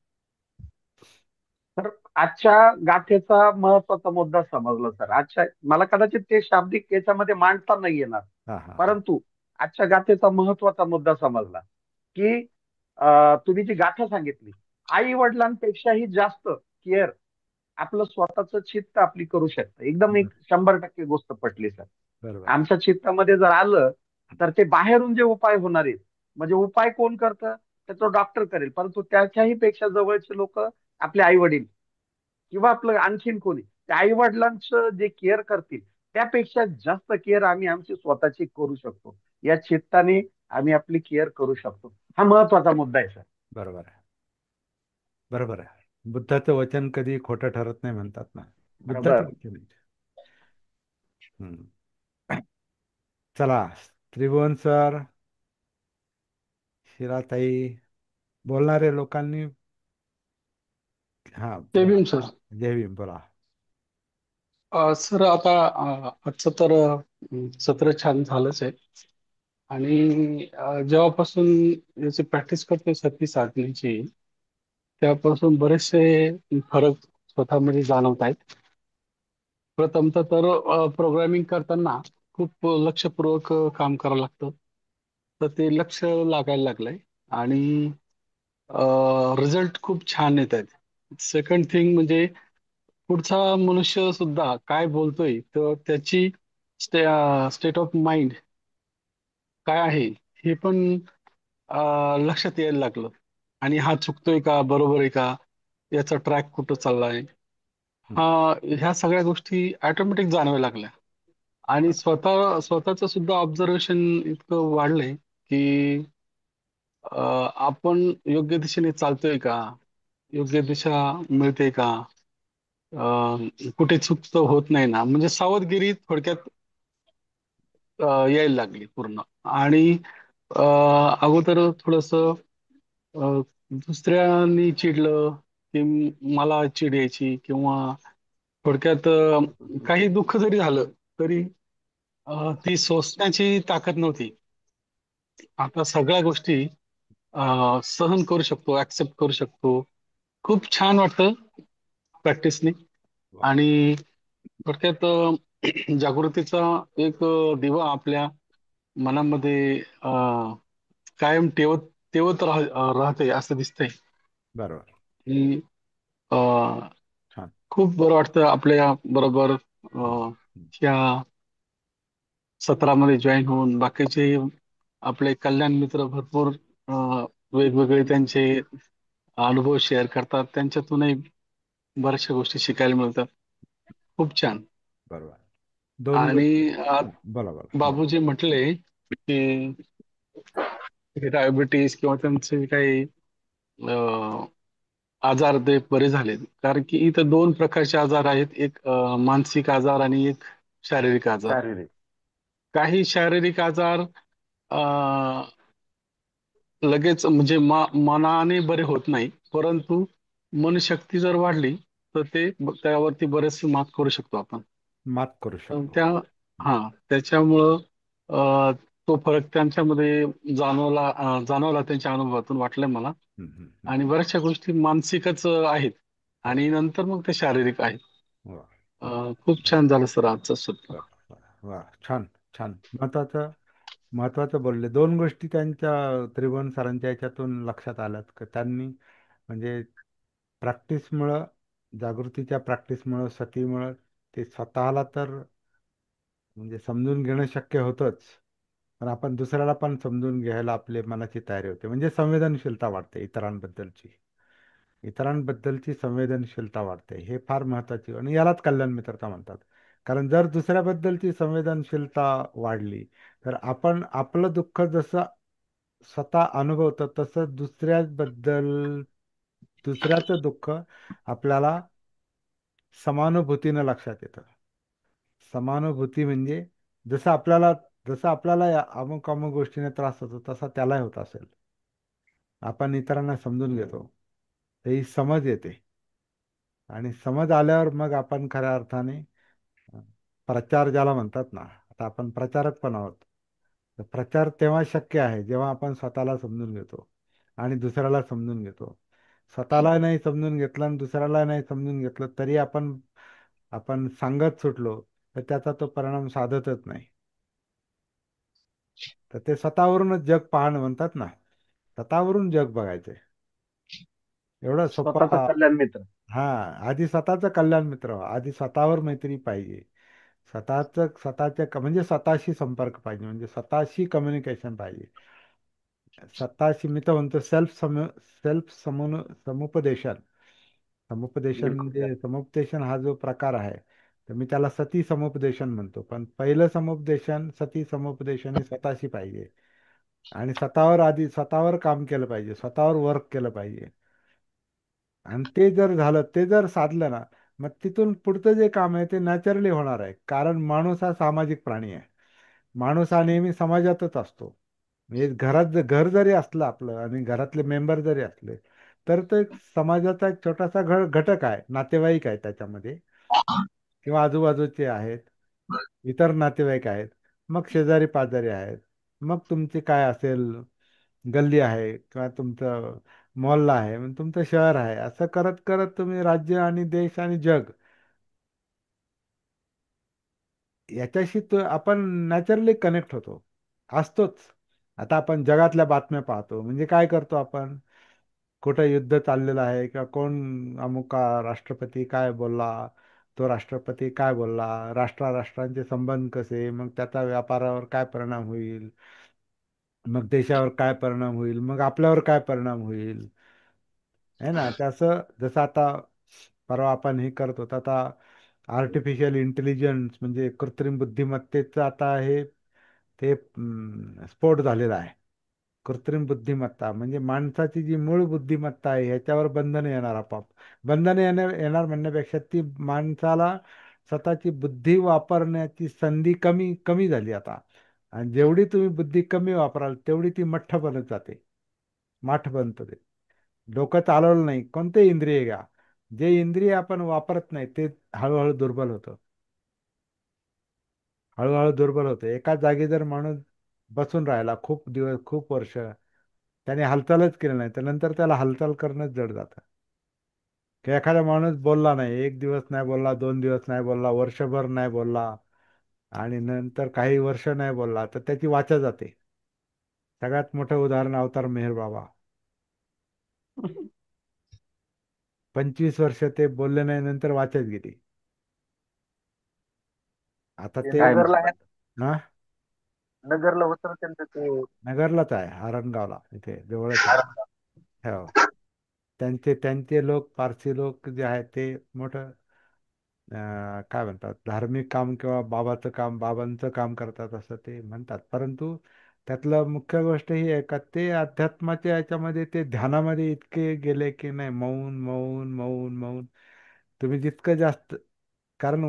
तर आजच्या गाथेचा महत्वाचा मुद्दा समजला सर. आजच्या मला कदाचित ते शाब्दिक याच्यामध्ये मांडता नाही येणार, हा हा हा. परंतु आजच्या गाथेचा महत्वाचा मुद्दा समजला की तुम्ही जी गाथा सांगितली, आई वडिलांपेक्षाही जास्त केअर आपलं स्वतःच चित्त आपली करू शकतं. एकदम एक 100% गोष्ट पटली सर. बरोबर आहे. आमच्या चित्तामध्ये जर आलं तर ते बाहेरून जे उपाय होणार आहेत, म्हणजे उपाय कोण करतं, तर तो डॉक्टर करेल, परंतु त्याच्याही पेक्षा जवळचे लोक आपले आई वडील किंवा आपलं आणखीन कोणी, त्या आई वडिलांचं जे केअर करतील त्यापेक्षा जास्त केअर आम्ही आमची स्वतःची करू शकतो. या चित्ताने आम्ही आपली केअर करू शकतो. हा महत्वाचा मुद्दा आहे सर. बरोबर आहे. बरोबर आहे. बुद्धाचं वचन कधी खोटं ठरत नाही म्हणतात ना. बुद्धाचं बरोबर. वचन आहे. हम्म. चला, त्रिभुवन सर, शिराताई, बोलणारे लोकांनी, हा जय बोला. भीम सर. जय भीम, बोला. सर आता आजचं तर सत्र छान झालंच आहे. आणि जेव्हापासून याची प्रॅक्टिस करतोय सती साधनेची, तेव्हापासून बरेचसे फरक स्वतःमध्ये जाणवत आहेत. प्रथमतः तर प्रोग्रामिंग करताना खूप लक्षपूर्वक काम करावं लागतं. तर ते लक्ष लागायला लागलंय आणि रिझल्ट खूप छान येत आहेत. सेकंड थिंग म्हणजे पुढचा मनुष्य सुद्धा काय बोलतोय तर त्याची स्टेट ऑफ माइंड काय आहे हे पण लक्षात यायला लागलं. आणि हा चुकतोय का बरोबर आहे का, याचा ट्रॅक कुठं चाललाय, हम्म. हा ह्या सगळ्या गोष्टी ऑटोमॅटिक जाणवायला लागल्या. आणि स्वतःच सुद्धा ऑब्झर्वेशन इतकं वाढलंय की आपण योग्य दिशेने चालतोय का, योग्य दिशा मिळते का, कुठे चूक तर होत नाही ना, म्हणजे सावधगिरी थोडक्यात यायला लागली पूर्ण. आणि अगोदर थोडस दुसऱ्यांनी चिडलं की मला चिड यायची, किंवा थोडक्यात काही दुःख जरी झालं तरी ती सोसण्याची ताकद नव्हती. आता सगळ्या गोष्टी सहन करू शकतो, ऍक्सेप्ट करू शकतो. खूप छान वाटतं प्रॅक्टिसने. वा. आणि थोडक्यात जागृतीचा एक दिवा आपल्या मनामध्ये कायम तेवत तेवत राहते असं दिसतंय. बरोबर. की अं, छान. खूप बरं वाटतं आपल्या बरोबर हम्म. हम्म. ह्या सत्रामध्ये जॉईन होऊन. बाकीचे आपले कल्याण मित्र भरपूर वेगवेगळे त्यांचे अनुभव शेअर करतात, त्यांच्यातूनही बऱ्याचशा गोष्टी शिकायला मिळतात. खूप छान. बरोबर. दोन आणि गोष्टी. बोला बोला. हम्म. बाबूजी म्हटले की डायबिटीस किंवा त्यांचे काही अं, आजार ते बरे झालेत. कारण की इथं दोन प्रकारचे आजार आहेत, एक मानसिक आजार आणि एक शारीरिक आजार. शारीरिक. काही शारीरिक आजार लगेच म्हणजे मनाने बरे होत नाही, परंतु मनशक्ती जर वाढली तर त्यावरती बरेच मात करू शकतो आपण. मात करू तर शकतो. हा त्याच्यामुळं अ, तो फरक त्यांच्यामध्ये जाणवला त्यांच्या अनुभवातून वाटलंय मला. हम्म, हम्म, आणि बऱ्याचशा गोष्टी मानसिकच आहेत हो. आणि नंतर मग ते शारीरिक आहेत. वा, खूप छान झालं सर आजचं सत्र. वा, वा, वा. छान, छान. महत्वाचं बोलले. दोन गोष्टी त्यांच्या त्रिभुवन सरांच्या याच्यातून लक्षात आल्यात की त्यांनी म्हणजे प्रॅक्टिसमुळं, जागृतीच्या प्रॅक्टिसमुळं, सतीमुळं ते स्वतःला तर म्हणजे समजून घेणं शक्य होतंच, पण आपण दुसऱ्याला पण समजून घ्यायला आपली मनाची तयारी होते. म्हणजे संवेदनशीलता वाढते इतरांबद्दलची. इतरांबद्दलची संवेदनशीलता वाढते, हे फार महत्वाची आणि यालाच कल्याण मित्रता म्हणतात. कारण जर दुसऱ्याबद्दलची संवेदनशीलता वाढली तर आपण आपलं दुःख जसं स्वतः अनुभवतो तसं दुसऱ्याचं दुःख आपल्याला समानुभूतीनं लक्षात येतं. समानुभूती म्हणजे जसं आपल्याला जसं आपल्याला या अमुक अमुक गोष्टीने त्रास होतो तसा त्यालाही होत असेल, आपण इतरांना समजून घेतो, तर ही समज येते. आणि समज आल्यावर मग आपण खऱ्या अर्थाने अ, प्रचार ज्याला म्हणतात ना, आता आपण प्रचारक पण आहोत. तर प्रचार तेव्हा शक्य आहे जेव्हा आपण स्वतःला समजून घेतो आणि दुसऱ्याला समजून घेतो. स्वतःला नाही समजून घेतलं आणि दुसऱ्याला नाही समजून घेतलं तरी आपण आपण सांगत सुटलो तर त्याचा तो परिणाम साधतच नाही. तर ते स्वतःवरूनच जग पाहणं म्हणतात ना, स्वतःवरून जग बघायचंय. एवढं स्वतःचा सोपा. कल्याण मित्र. हा, आधी स्वतःचं कल्याण मित्र व्हा. आधी स्वतःवर मैत्री पाहिजे. म्हणजे स्वतःशी संपर्क पाहिजे, म्हणजे स्वतःशी कम्युनिकेशन पाहिजे. स्वतःशी मी तर म्हणतो समुपदेशन. समुपदेशन बिलकुल म्हणजे समुपदेशन हा जो प्रकार आहे, तर मी त्याला सती समुपदेशन म्हणतो. पण पहिलं समुपदेशन, सती समुपदेशन हे स्वतःशी पाहिजे. आणि स्वतःवर काम केलं पाहिजे, स्वतःवर वर्क केलं पाहिजे. आणि ते जर झालं, ते जर साधलं ना, मग तिथून पुढचं जे काम आहे ते नॅचरली होणार आहे. कारण माणूस हा सामाजिक प्राणी आहे. माणूस हा नेहमी समाजातच असतो. म्हणजे घर जरी असलं आपलं आणि घरातले मेंबर जरी असले, तर तो एक समाजाचा एक छोटासा घटक आहे, नातेवाईक आहे त्याच्यामध्ये, किंवा आजूबाजूचे आहेत, इतर नातेवाईक आहेत, मग शेजारी पाजारी आहेत, मग तुमचे काय असेल गल्ली आहे किंवा तुमचं मोहल्ला आहे, मग तुमचं शहर आहे. असं करत करत तुम्ही राज्य आणि देश आणि जग याच्याशी तो आपण नॅचरली कनेक्ट होतो, असतोच. आता आपण जगातल्या बातम्या पाहतो म्हणजे काय करतो आपण, कुठं युद्ध चाललेलं आहे किंवा कोण अमुका राष्ट्रपती काय बोलला, तो राष्ट्रपती काय बोलला, राष्ट्रांचे संबंध कसे, मग त्याचा व्यापारावर काय परिणाम होईल, मग देशावर काय परिणाम होईल, मग आपल्यावर काय परिणाम होईल. आहे ना, त्याचं जसं आता परवा आपण हे करत होतो आता, आर्टिफिशियल इंटेलिजन्स म्हणजे कृत्रिम बुद्धिमत्तेचं आता हे ते स्फोट झालेला आहे. कृत्रिम बुद्धिमत्ता म्हणजे माणसाची जी मूळ बुद्धिमत्ता आहे ह्याच्यावर बंधन येणार आपोआप. बंधन येणार म्हणण्यापेक्षा ती माणसाला स्वतःची बुद्धी वापरण्याची संधी कमी कमी झाली आता. आणि जेवढी तुम्ही बुद्धी कमी वापराल तेवढी ती मठ्ठ बनत जाते. माठ बनतं ते. डोकं चालवलं नाही, कोणते इंद्रिय घ्या, जे इंद्रिय आपण वापरत नाही ते हळूहळू दुर्बल होतं. हळूहळू दुर्बल होतं. एका जागी जर माणूस बसून राहिला खूप दिवस, खूप वर्ष, त्याने हालचालच केली नाही, तर नंतर त्याला हालचाल करणंच जड जातं. की एखादा माणूस बोलला नाही, एक दिवस नाही बोलला, 2 दिवस नाही बोलला, वर्षभर नाही बोलला, आणि नंतर काही वर्ष नाही बोलला, तर त्याची वाचा जाते. सगळ्यात मोठं उदाहरण अवतार मेहेर बाबा. 25 वर्ष ते बोलले नाही, नंतर वाचाच गेली. आता ते ते काय नगरला म्हणतात? हा, नगरला होतं ना त्यांचं ते नगरलाच आहे, हरणगावला, इथे जवळच आहे. हो. त्यांचे त्यांचे लोक, पारसी लोक जे आहेत ते मोठं काय म्हणतात, धार्मिक काम किंवा बाबांचं काम करतात असं ते म्हणतात. परंतु त्यातलं मुख्य गोष्ट ही आहे का ते अध्यात्माच्या याच्यामध्ये ते ध्यानामध्ये इतके गेले की नाही, मौन मौन मौन मौन. तुम्ही जितकं जास्त, कारण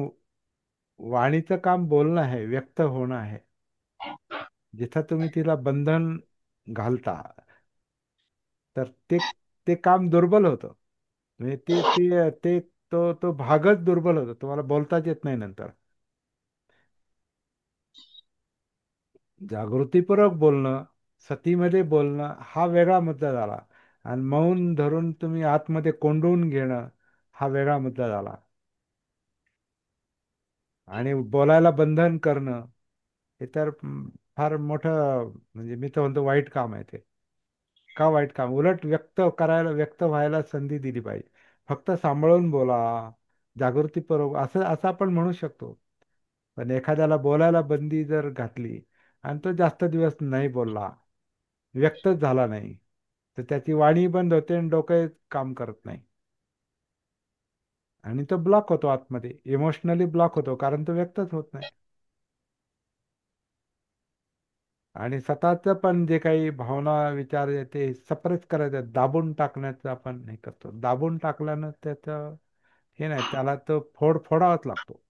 वाणीचं काम बोलणं आहे, व्यक्त होणं आहे. जिथं तुम्ही तिला बंधन घालता, तर ते काम दुर्बल होतं. म्हणजे ते तो भागच दुर्बल होतो, तुम्हाला बोलताच येत नाही नंतर. जागृतीपूर्वक बोलणं, सतीमध्ये बोलणं हा वेगळा मुद्दा झाला. आणि मौन धरून तुम्ही आतमध्ये कोंडून घेणं हा वेगळा मुद्दा झाला. आणि बोलायला बंधन करणं हे तर फार मोठं, म्हणजे मी तर म्हणतो वाईट काम आहे ते. का वाईट काम? उलट व्यक्त व्हायला संधी दिली पाहिजे. फक्त सांभाळून बोला, जागृतीपूर्वक असं असं आपण म्हणू शकतो. पण एखाद्याला बोलायला बंदी जर घातली आणि तो जास्त दिवस नाही बोलला, व्यक्तच झाला नाही, तर त्याची वाणी बंद होते आणि डोकं काम करत नाही. आणि तो ब्लॉक होतो आतमध्ये, इमोशनली ब्लॉक होतो, कारण तो व्यक्तच होत नाही. आणि स्वतःच पण जे काही भावना विचार आहे ते सप्रेस करायचं, दाबून टाकण्याचं आपण हे करतो. दाबून टाकल्यानं त्याचं हे नाही, त्याला तो फोडावाच लागतो.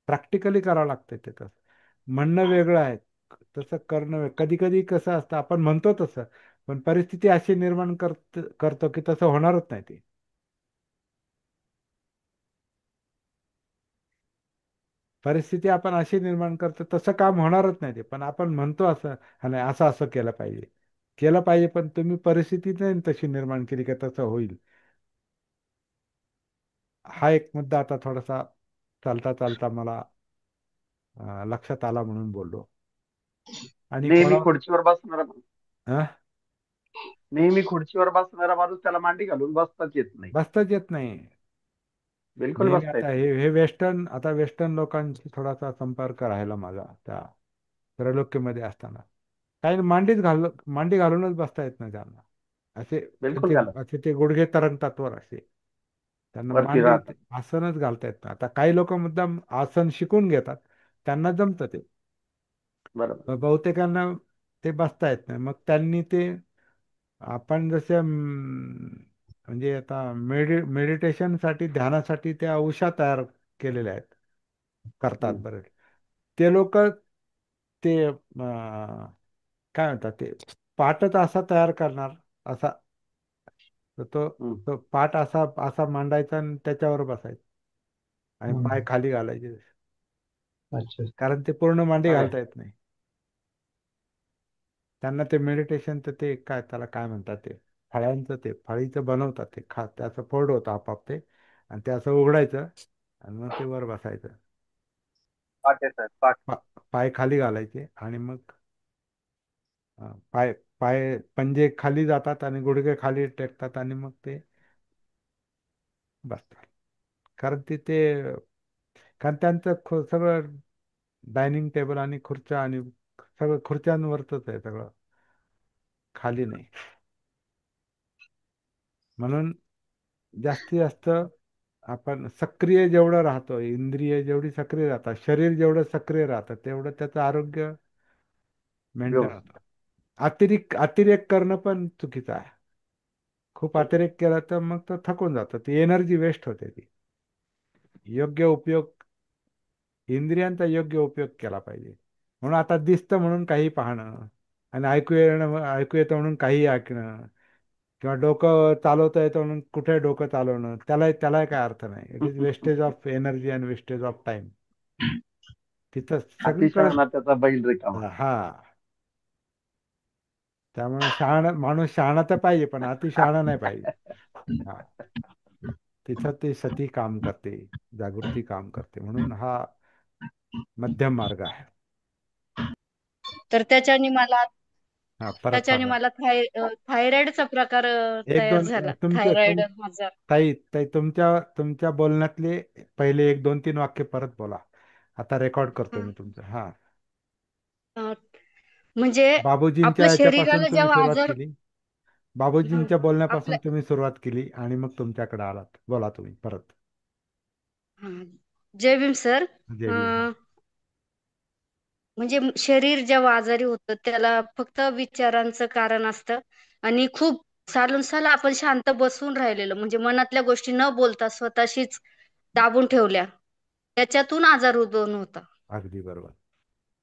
प्रॅक्टिकली करावं लागतं ते तसं. म्हणणं वेगळं आहे, तसं करणं वेगळं. कधी कधी कसं असतं, आपण म्हणतो तसं, पण परिस्थिती अशी निर्माण करतो की तसं होणारच नाही ते. परिस्थिती आपण अशी निर्माण करतो तसं काम होणारच नाही ते, पण आपण म्हणतो असं, "हा नाही, असं असं केलं पाहिजे." केलं पाहिजे, पण तुम्ही परिस्थिती नाही तशी निर्माण केली का तसं होईल. हा एक मुद्दा आता थोडासा चालता चालता मला लक्षात आला म्हणून बोललो. आणि नेहमी कोणा खुर्चीवर बसणारा माणूस, अं? नेहमी खुर्चीवर बसणारा माणूस त्याला मांडी घालून बसताच येत नाही. बसताच येत नाही. बिलकुल नेहमी बसता आता येत नाही. हे वेस्टर्न लोकांशी थोडासा संपर्क राहिला माझा त्या त्रैलोक्यमध्ये असताना. काही मांडी घालूनच बसता येत नाही त्यांना. असे बिलकुल त्यांचे घालत. असे ते गुडघे तरंगतात वर असे. त्यांना वरती राहतात. आसनच घालता येत नाही. आता काही लोक मुद्दाम आसन शिकून घेतात, त्यांना जमतं ते. बरोबर. बहुतेकांना ते बसता येत नाही. मग त्यांनी ते, आपण जसे म्हणजे आता मेडिटेशनसाठी, ध्यानासाठी त्या उशा तयार केलेल्या आहेत, करतात हम्म, बरेच. ते लोक ते काय म्हणतात ते, पाठच असा तयार करणार, असा, तर हम्म, तो पाठ असा असा मांडायचा आणि त्याच्यावर बसायचं आणि पाय हम्म. खाली घालायचे. अच्छा. कारण ते पूर्ण मांडी अरे घालता येत नाही त्यांना. ते मेडिटेशन तर ते काय, त्याला काय म्हणतात ते, फळीचं बनवतात ते, त्याचं फोल्ड होतं आपाप ते, आणि ते असं उघडायचं आणि मग ते वर बसायचं. पाठ येतात पाठ. पा, पाय खाली घालायचे आणि मग पाय पाय पंजे खाली जातात आणि गुडघे खाली टेकतात आणि मग ते बसतात. कारण तिथे, कारण त्यांचं सगळं डायनिंग टेबल आणि खुर्च्या आणि सगळं खुर्च्यांवरच आहे सगळं, खाली नाही. म्हणून जास्तीत जास्त आपण सक्रिय जेवढं राहतो, इंद्रिय जेवढी सक्रिय राहतात, शरीर जेवढं सक्रिय राहतं, तेवढं त्याचं आरोग्य मेंटेन व्यवस्थित. होतं. अतिरेक करणं पण चुकीचं आहे. खूप अतिरेक केला तर मग तो थकून जातो, ती एनर्जी वेस्ट होते ती. योग्य उपयोग, इंद्रियांचा योग्य उपयोग केला पाहिजे. म्हणून आता दिसतं म्हणून काही पाहणं, आणि ऐकू येतं म्हणून काही ऐकणं, किंवा डोकं चालवता येतं म्हणून कुठे डोकं चालवणं, त्याला काय अर्थ नाही. It is wastage of energy and wastage of time. तिथं सगळीकडे. अतिशहाणा त्याचा बैल रिकामा. हा, त्यामुळे माणूस शहाणा तर पाहिजे, पण अति शहाणा नाही पाहिजे. हा, तिथं ते सती काम करते, जागृती काम करते, म्हणून हा मध्यम मार्ग आहे. तर हा, परत त्याच्याने सांगा. मला थायरॉइडचा प्रकार एक तयार दोन झाला. तुमचे थायरॉइड आजार. ताई ताई, तुमच्या बोलण्यातले पहिले एक दोन तीन वाक्य परत बोला. आता रेकॉर्ड करतो हा. मी तुमचं. हा, अ, म्हणजे बाबूजींच्या आपल्या याच्यापासून शरीराला तुम्ही जेव्हा सुरुवात आजार केली. हा, बाबूजींच्या बोलण्यापासून आपल्या तुम्ही सुरुवात केली आणि मग तुमच्याकडे आलात. बोला तुम्ही परत. हा, जय भीम सर. जय भीम. म्हणजे शरीर जेव्हा आजारी होतं त्याला फक्त विचारांचं कारण असतं. आणि खूप सालोन साल आपण शांत बसून राहिलेलो, म्हणजे मनातल्या गोष्टी न बोलता स्वतःशीच दाबून ठेवल्या, त्याच्यातून आजार उद्भवून होता. अगदी बरोबर.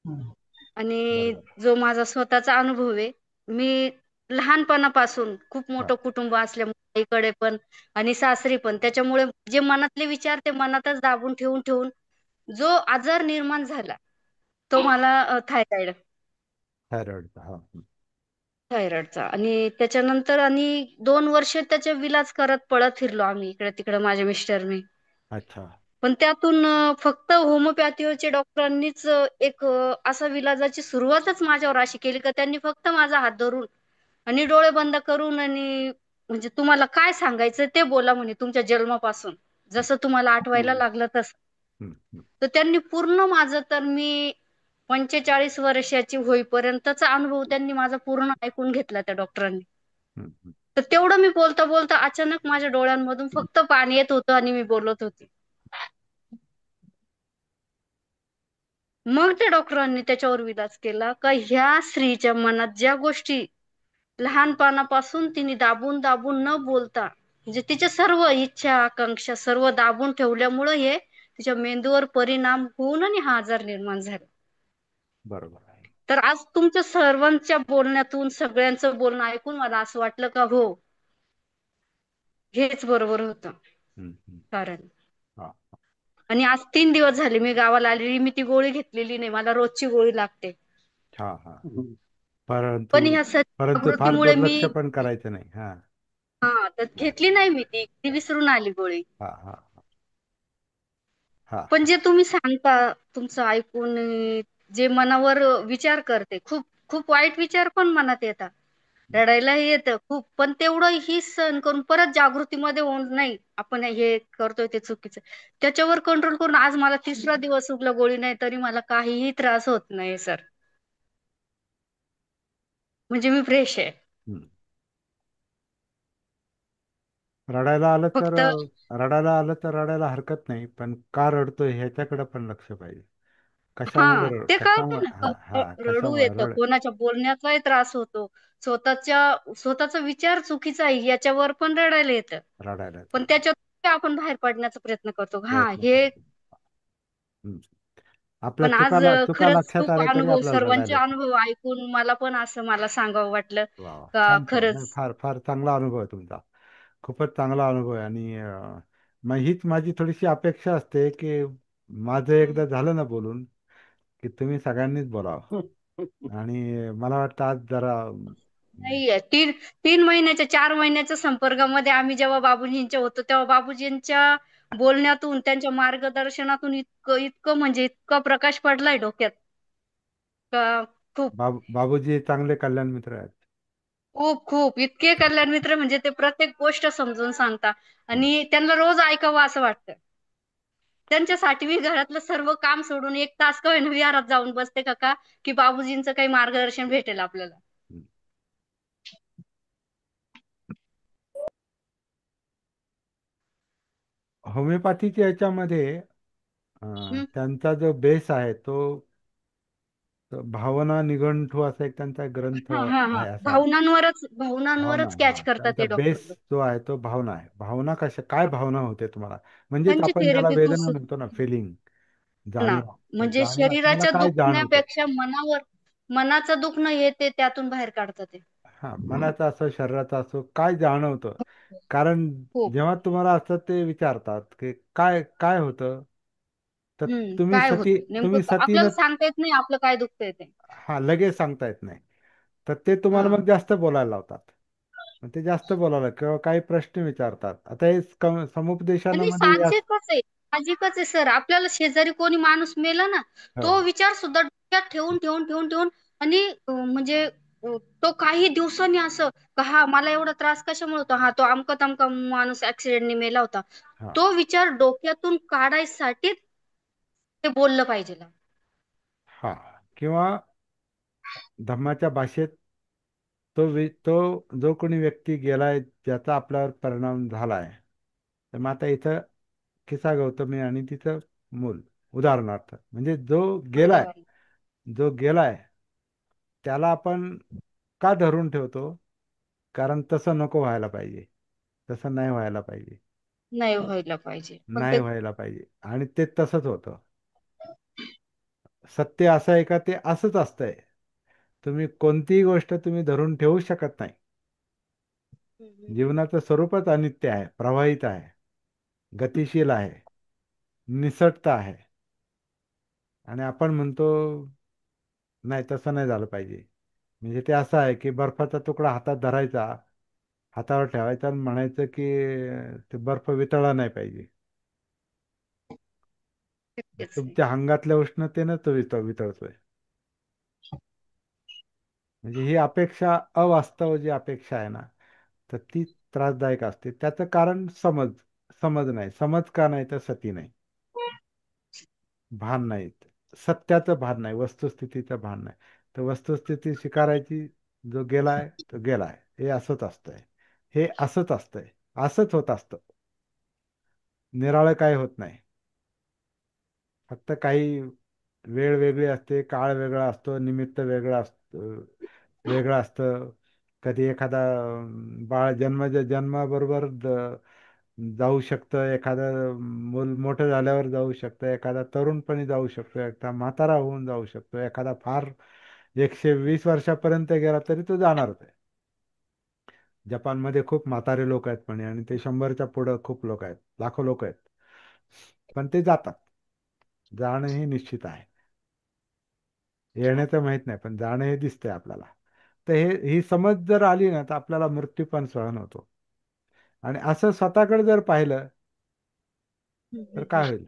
हम्म. आणि बरोबर. जो माझा स्वतःचा अनुभव आहे, मी लहानपणापासून खूप हा. मोठं कुटुंब असल्यामुळे आईकडे पण आणि सासरी पण, त्याच्यामुळे जे मनातले विचार ते मनातच दाबून ठेवून ठेवून जो आजार निर्माण झाला तो मला थायरॉइड थायरॉइडचा. हा. थायरॉइडचा. आणि त्याच्यानंतर आणि 2 वर्ष त्याचे विलाज करत पळत फिरलो आम्ही इकडे तिकडे, माझे मिस्टर मी. अच्छा. पण त्यातून फक्त होमिओपॅथीवरच्या डॉक्टरांनीच असा विलाजाची सुरुवातच माझ्यावर अशी केली का त्यांनी फक्त माझा हात धरून आणि डोळे बंद करून आणि म्हणजे तुम्हाला काय सांगायचं ते बोला म्हणे, तुमच्या जन्मापासून जसं तुम्हाला आठवायला लागलं तसं. हम्म, हम्म, तर त्यांनी पूर्ण माझं, तर मी 45 वर्षाची होईपर्यंतचा अनुभव त्यांनी माझा पूर्ण ऐकून घेतला त्या डॉक्टरांनी. हम्म, हम्म. तर तेवढं मी बोलता बोलता अचानक माझ्या डोळ्यांमधून फक्त पाणी येत होतं आणि मी बोलत होते. मग त्या डॉक्टरांनी त्याच्यावर विलाज केला का ह्या स्त्रीच्या मनात ज्या गोष्टी लहानपणापासून तिने दाबून दाबून न बोलता, म्हणजे तिच्या सर्व इच्छा आकांक्षा सर्व दाबून ठेवल्यामुळे हे तिच्या मेंदूवर परिणाम होऊन आणि हा आजार निर्माण झाला. बरोबर आहे. तर आज तुमच्या सर्वांच्या बोलण्यातून सगळ्यांचं बोलणं ऐकून मला असं वाटलं का हो, हेच बरोबर होतं हम्म, हम्म. कारण. हा. आणि आज 3 दिवस झाले मी गावाला आलेली, मी ती गोळी घेतलेली नाही, मला रोजची गोळी लागते. हा. हा. परंतु पण ह्या परंतु फार जागृतीमुळे मी दुर्लक्ष पण करायचं नाही. हा. तर घेतली नाही मी ती विसरून आली गोळी. हा. हा. हा. पण जे तुम्ही सांगता तुमचं ऐकून जे मनावर विचार करते, खूप खूप वाईट विचार पण मनात येतात, रडायलाही येतं खूप, पण तेवढं ही सहन करून परत जागृतीमध्ये होऊन नाही आपण हे करतोय ते चुकीचं, त्याच्यावर कंट्रोल करून आज मला 3रा दिवस उगला गोळी नाही तरी मला काहीही त्रास होत नाही सर. म्हणजे मी फ्रेश आहे. हम्म. रडायला आलं तर फक्त रडायला आलं तर रडायला हरकत नाही, पण का रडतोय ह्याच्याकडे पण लक्ष पाहिजे. हा ते कळतं कशामुळे, ना हा हा रडू कशामुळे येतं, कोणाच्या बोलण्याचाही त्रास होतो, स्वतःचा विचार चुकीचा आहे याच्यावर पण रडायला येतं. रडायला पण येतं. त्याच्यात आपण बाहेर पडण्याचा प्रयत्न करतो, हा प्रयत्न हे. करतो. हम्म. आपल्या पण आज चुका चुका खरंच लक्षात खूप आल्या तरी अनुभव, आपल्याला सर्वांचे रडायला येतं. अनुभव ऐकून मला पण असं मला सांगावं वाटलं वा वा. का छान छान. नाही, खरंच. फार फार चांगला अनुभव आहे तुमचा. खूपच चांगला अनुभव आहे. आणि मग हीच माझी थोडीशी अपेक्षा असते की माझं एकदा झालं ना बोलून, की तुम्ही सगळ्यांनीच बोलावं. आणि मला वाटतं आज जरा नाहीये, 3 महिन्याच्या 4 महिन्याच्या संपर्कामध्ये आम्ही जेव्हा बाबूजींच्या होतो तेव्हा बाबूजींच्या बोलण्यातून त्यांच्या मार्गदर्शनातून इतकं इतकं म्हणजे इतका प्रकाश पडलाय डोक्यात का खूप बाबूजी चांगले कल्याण मित्र आहेत. खूप खूप इतके कल्याण मित्र, म्हणजे ते प्रत्येक गोष्ट समजून सांगता हम्म. आणि त्यांना रोज ऐकावं असं वाटतं. त्यांच्यासाठी मी घरातलं सर्व काम सोडून 1 तास का होईना विहारात जाऊन बसते का की बाबूजींचं काही मार्गदर्शन भेटेल आपल्याला. हम्म. होमिओपॅथीच्या याच्यामध्ये हं? त्यांचा जो बेस आहे तो भावना निघंटू असा एक त्यांचा ग्रंथ हा हा हा आहे असा. भावना, भावनांवरच हा कॅच करतात त्यांचा ते बेस डॉक्टर. जो आहे तो भावना आहे. भावना काय भावना होते तुम्हाला, म्हणजेच त्यांची आपण ज्याला थेरपी वेदना म्हणतो ना, फिलिंग, ना, जाणीव. तर म्हणजे जाणीव तुम्हाला शरीराच्या काय जाणवतं. दुखण्यापेक्षा मनाचं दुखणं हे ते त्यातून बाहेर काढतात ते. हा, मनाचा असो शरीराचा असो, काय जाणवतं. कारण खूप. जेव्हा तुम्हाला असं ते विचारतात की काय काय होतं, तर काय होतं तुम्ही नेमकं आपल्याला सतीनं, सांगता येत नाही आपलं काय दुखतंय ते. हा लगेच सांगता येत नाही. तर ते तुम्हाला हा. मग जास्त बोलायला लावतात. मग ते जास्त बोलायला किंवा काही प्रश्न विचारतात. आता हे आणि समुपदेशनामध्ये साहजिकच आहे सर, आपल्याला शेजारी कोणी माणूस मेला ना, हो. तो विचार सुद्धा डोक्यात ठेवून ठेवून ठेवून ठेवून आणि म्हणजे तो काही दिवसांनी असं का हा मला एवढा त्रास कशामुळे होता, हा तो अमका तमका माणूस ऍक्सिडेंटने मेला होता, हा. तो विचार डोक्यातून काढायसाठी ते बोललं पाहिजे. हा. किंवा धम्माच्या भाषेत तो जो कोणी व्यक्ती गेलाय ज्याचा आपल्यावर परिणाम झालाय, तर मग आता इथं खिसा गौतमी आणि तिचं मूल उदाहरणार्थ, म्हणजे गेलाय उदाहरण जो गेलाय त्याला आपण का धरून ठेवतो, कारण तसं नको व्हायला पाहिजे, तसं नाही व्हायला पाहिजे, नाही व्हायला पाहिजे पण नाही ते. व्हायला पाहिजे. आणि ते तसंच होतं. सत्य असं आहे का ते असंच असतंय. तुम्ही कोणतीही गोष्ट तुम्ही धरून ठेवू शकत नाही. हम्म. जीवनाचं स्वरूपच अनित्य आहे, प्रवाहित आहे, गतिशील आहे, निसटता आहे. आणि आपण म्हणतो नाही, तसं नाही झालं पाहिजे. म्हणजे ते असं आहे की बर्फाचा तुकडा हातात धरायचा, हातावर ठेवायचा आणि म्हणायचं की ते बर्फ वितळला नाही पाहिजे. शक्यच आहे. तुमच्या अंगातल्या उष्णतेनं तो वितळतोय. म्हणजे ही अपेक्षा, अवास्तव जी अपेक्षा आहे ना, तर ती त्रासदायक असते. त्याचं कारण समज. समज नाही. समज का नाही? तर सती नाही, भान नाहीत, सत्याचं भान नाही, वस्तुस्थितीचं भान नाही. तर वस्तुस्थिती स्वीकारायची. जो गेलाय तो गेलाय, हे असंच असतंय, हे असंच असतंय, असंच होत असतं. निराळं काय होत नाही. फक्त काही वेळ वेगळी असते, काळ वेगळा असतो, निमित्त वेगळं असतं, वेगळं असतं. कधी एखादा बाळ जन्माबरोबर जाऊ शकतं, एखादं मूल मोठं झाल्यावर जाऊ शकतं, एखादा तरुणपणी जाऊ शकतो, एखादा म्हातारा होऊन जाऊ शकतो, एखादा फार 120 वर्षापर्यंत गेला तरी तो जाणारच आहे. जपानमध्ये खूप म्हातारे लोक आहेत म्हणे, आणि ते 100च्या पुढं खूप लोक आहेत, लाखो लोक आहेत. पण ते जातात. जाणं हे निश्चित आहे. येणं तर माहित नाही, पण जाणं हे दिसतंय आपल्याला. तर ही समज जर आली ना, तर आपल्याला मृत्यू पण सहन होतो. आणि असं स्वतःकडे जर पाहिलं तर हम्म. काय होईल?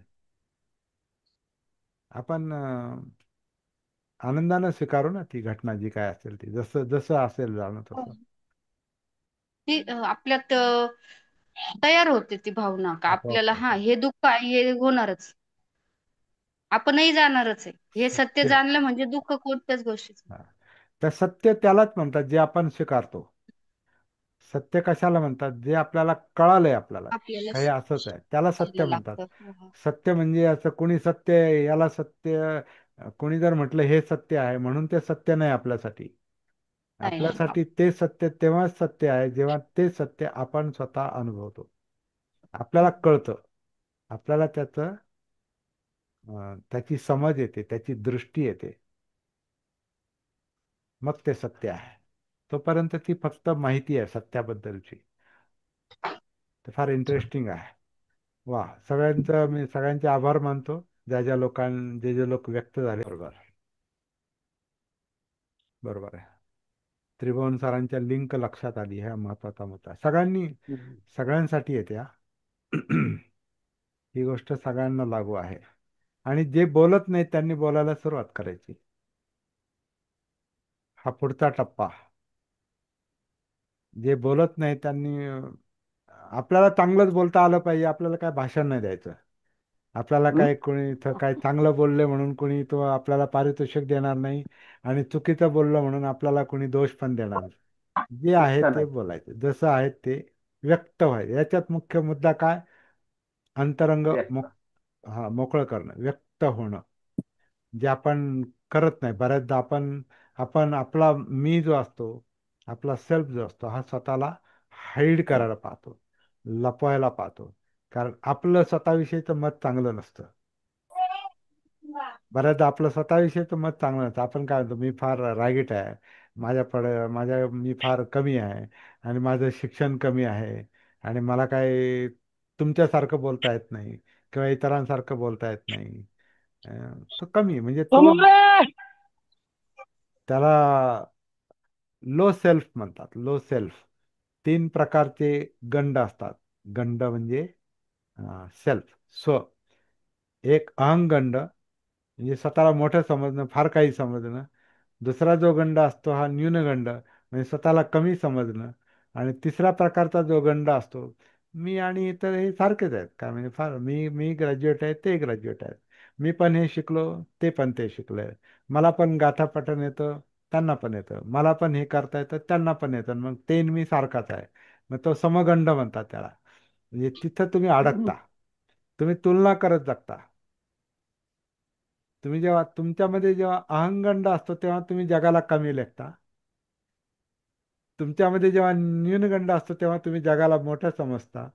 आपण आनंदानं स्वीकारू ना ती घटना, जी काय असेल ती, जसं जसं असेल जाणं हो. तसं. ती आपल्यात तयार होते ती भावना का आपोआप आपल्याला हा होतं. हे दुःख आहे हे होणारच. आपणही जाणारच आहे. हे सत्य सत्य. जाणलं म्हणजे दुःख कोणत्याच गोष्टीचं हा. तर सत्य त्यालाच म्हणतात जे आपण स्वीकारतो. सत्य कशाला म्हणतात? जे आपल्याला कळालंय, आपल्याला आपल्याला काही असंच आहे, त्याला सत्य समजायला म्हणतात. लागतं. हो, हो. सत्य म्हणजे असं कोणी सत्य आहे याला सत्य, कोणी जर म्हटलं हे सत्य आहे म्हणून ते सत्य नाही आपल्यासाठी. नाही नाही आपल्यासाठी ते सत्य तेव्हाच सत्य आहे जेव्हा ते सत्य आपण स्वतः अनुभवतो, आपल्याला कळतं, आपल्याला त्याची समज येते, त्याची दृष्टी येते. मग ते सत्य आहे. तोपर्यंत ती फक्त माहिती आहे सत्याबद्दलची. ते फार इंटरेस्टिंग आहे. वा, मी सगळ्यांचे आभार मानतो, जे जे लोक व्यक्त झाले. बरोबर. बरोबर आहे. त्रिभुवन सरांच्या लिंक लक्षात आली, हा महत्वाचा मुद्दा. हम्म. सगळ्यांसाठी येते हा. ही गोष्ट सगळ्यांना लागू आहे. आणि जे बोलत नाही त्यांनी बोलायला सुरुवात करायची. हा पुढचा टप्पा. जे बोलत नाही त्यांनी आपल्याला चांगलंच बोलता आलं पाहिजे. आपल्याला काय भाषण नाही द्यायचं. आपल्याला हम्म? काय कोणी इथं काय चांगलं बोलले म्हणून कोणी तो आपल्याला पारितोषिक देणार नाही, आणि चुकीचं बोललं म्हणून आपल्याला कोणी दोष पण देणार नाही. जे आहे इतकं ते नाही. बोलायचं, जसं आहे ते व्यक्त व्हायचं. याच्यात मुख्य मुद्दा काय? अंतरंग व्यक्त. मोकळं करणं, व्यक्त होणं. जे आपण करत नाही बऱ्याचदा. आपण आपण आपला मी जो असतो, आपला सेल्फ जो असतो, हा स्वतःला हाईड करायला पाहतो, लपवायला पाहतो. कारण आपलं स्वतःविषयीचं मत चांगलं नसतं. बऱ्याचदा आपलं स्वतःविषयीचं मत चांगलं नसतं. आपण काय म्हणतो, मी फार रागीट आहे, मी फार कमी आहे, आणि माझं शिक्षण कमी आहे, आणि मला काय तुमच्यासारखं बोलता येत नाही, किंवा इतरांसारखं बोलता येत नाही. तो कमी, म्हणजे तो, त्याला लो सेल्फ म्हणतात. Low self. 3 प्रकारचे गंड असतात. गंड म्हणजे सेल्फ, स्व. एक अहंगंड, म्हणजे स्वतःला मोठं समजणं, फार काही समजणं. दुसरा जो गंड असतो हा न्यूनगंड, म्हणजे स्वतःला कमी समजणं. आणि तिसरा प्रकारचा जो गंड असतो, मी आणि इतर हे सारखेच आहेत, काय म्हणजे फार मी मी ग्रॅज्युएट आहे, ते ग्रॅज्युएट आहेत, मी पण हे शिकलो, ते पण ते शिकले, मला पण गाठापटन येतं, त्यांना पण येतं, मला पण हे करता येतं, त्यांना पण येतं, मग ते आणि मी सारखाच आहे. मग तो समगंड म्हणतात त्याला. म्हणजे तिथं तुम्ही हम्म. अडकता, तुम्ही तुलना करत जगता. तुमच्यामध्ये जेव्हा अहंगंड असतो तेव्हा तुम्ही जगाला कमी लेखता. तुमच्यामध्ये जेव्हा न्यूनगंड असतो तेव्हा तुम्ही जगाला मोठं समजता.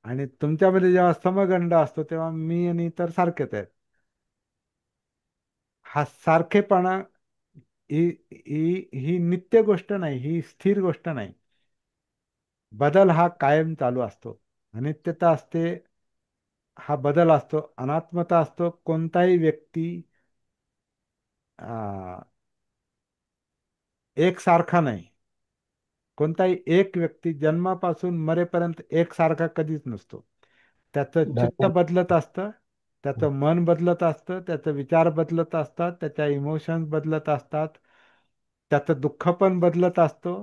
आणि तुमच्यामध्ये जेव्हा समगंड असतो तेव्हा मी आणि इतर सारखेच आहेत. हा सारखेपणा ही ही नित्य गोष्ट नाही, ही स्थिर गोष्ट नाही. बदल हा कायम चालू असतो. अनित्यता असते, हा बदल असतो. अनात्मता असतो. कोणताही व्यक्ती आ, एकसारखा नाही. कोणताही एक व्यक्ती जन्मापासून मरेपर्यंत एकसारखा कधीच नसतो. त्याचं चित्त बदलत असतं, त्याचं मन बदलत असतं, त्याचे विचार बदलत असतात, त्याच्या इमोशन्स बदलत असतात, त्याचं दुःख पण बदलत असतो.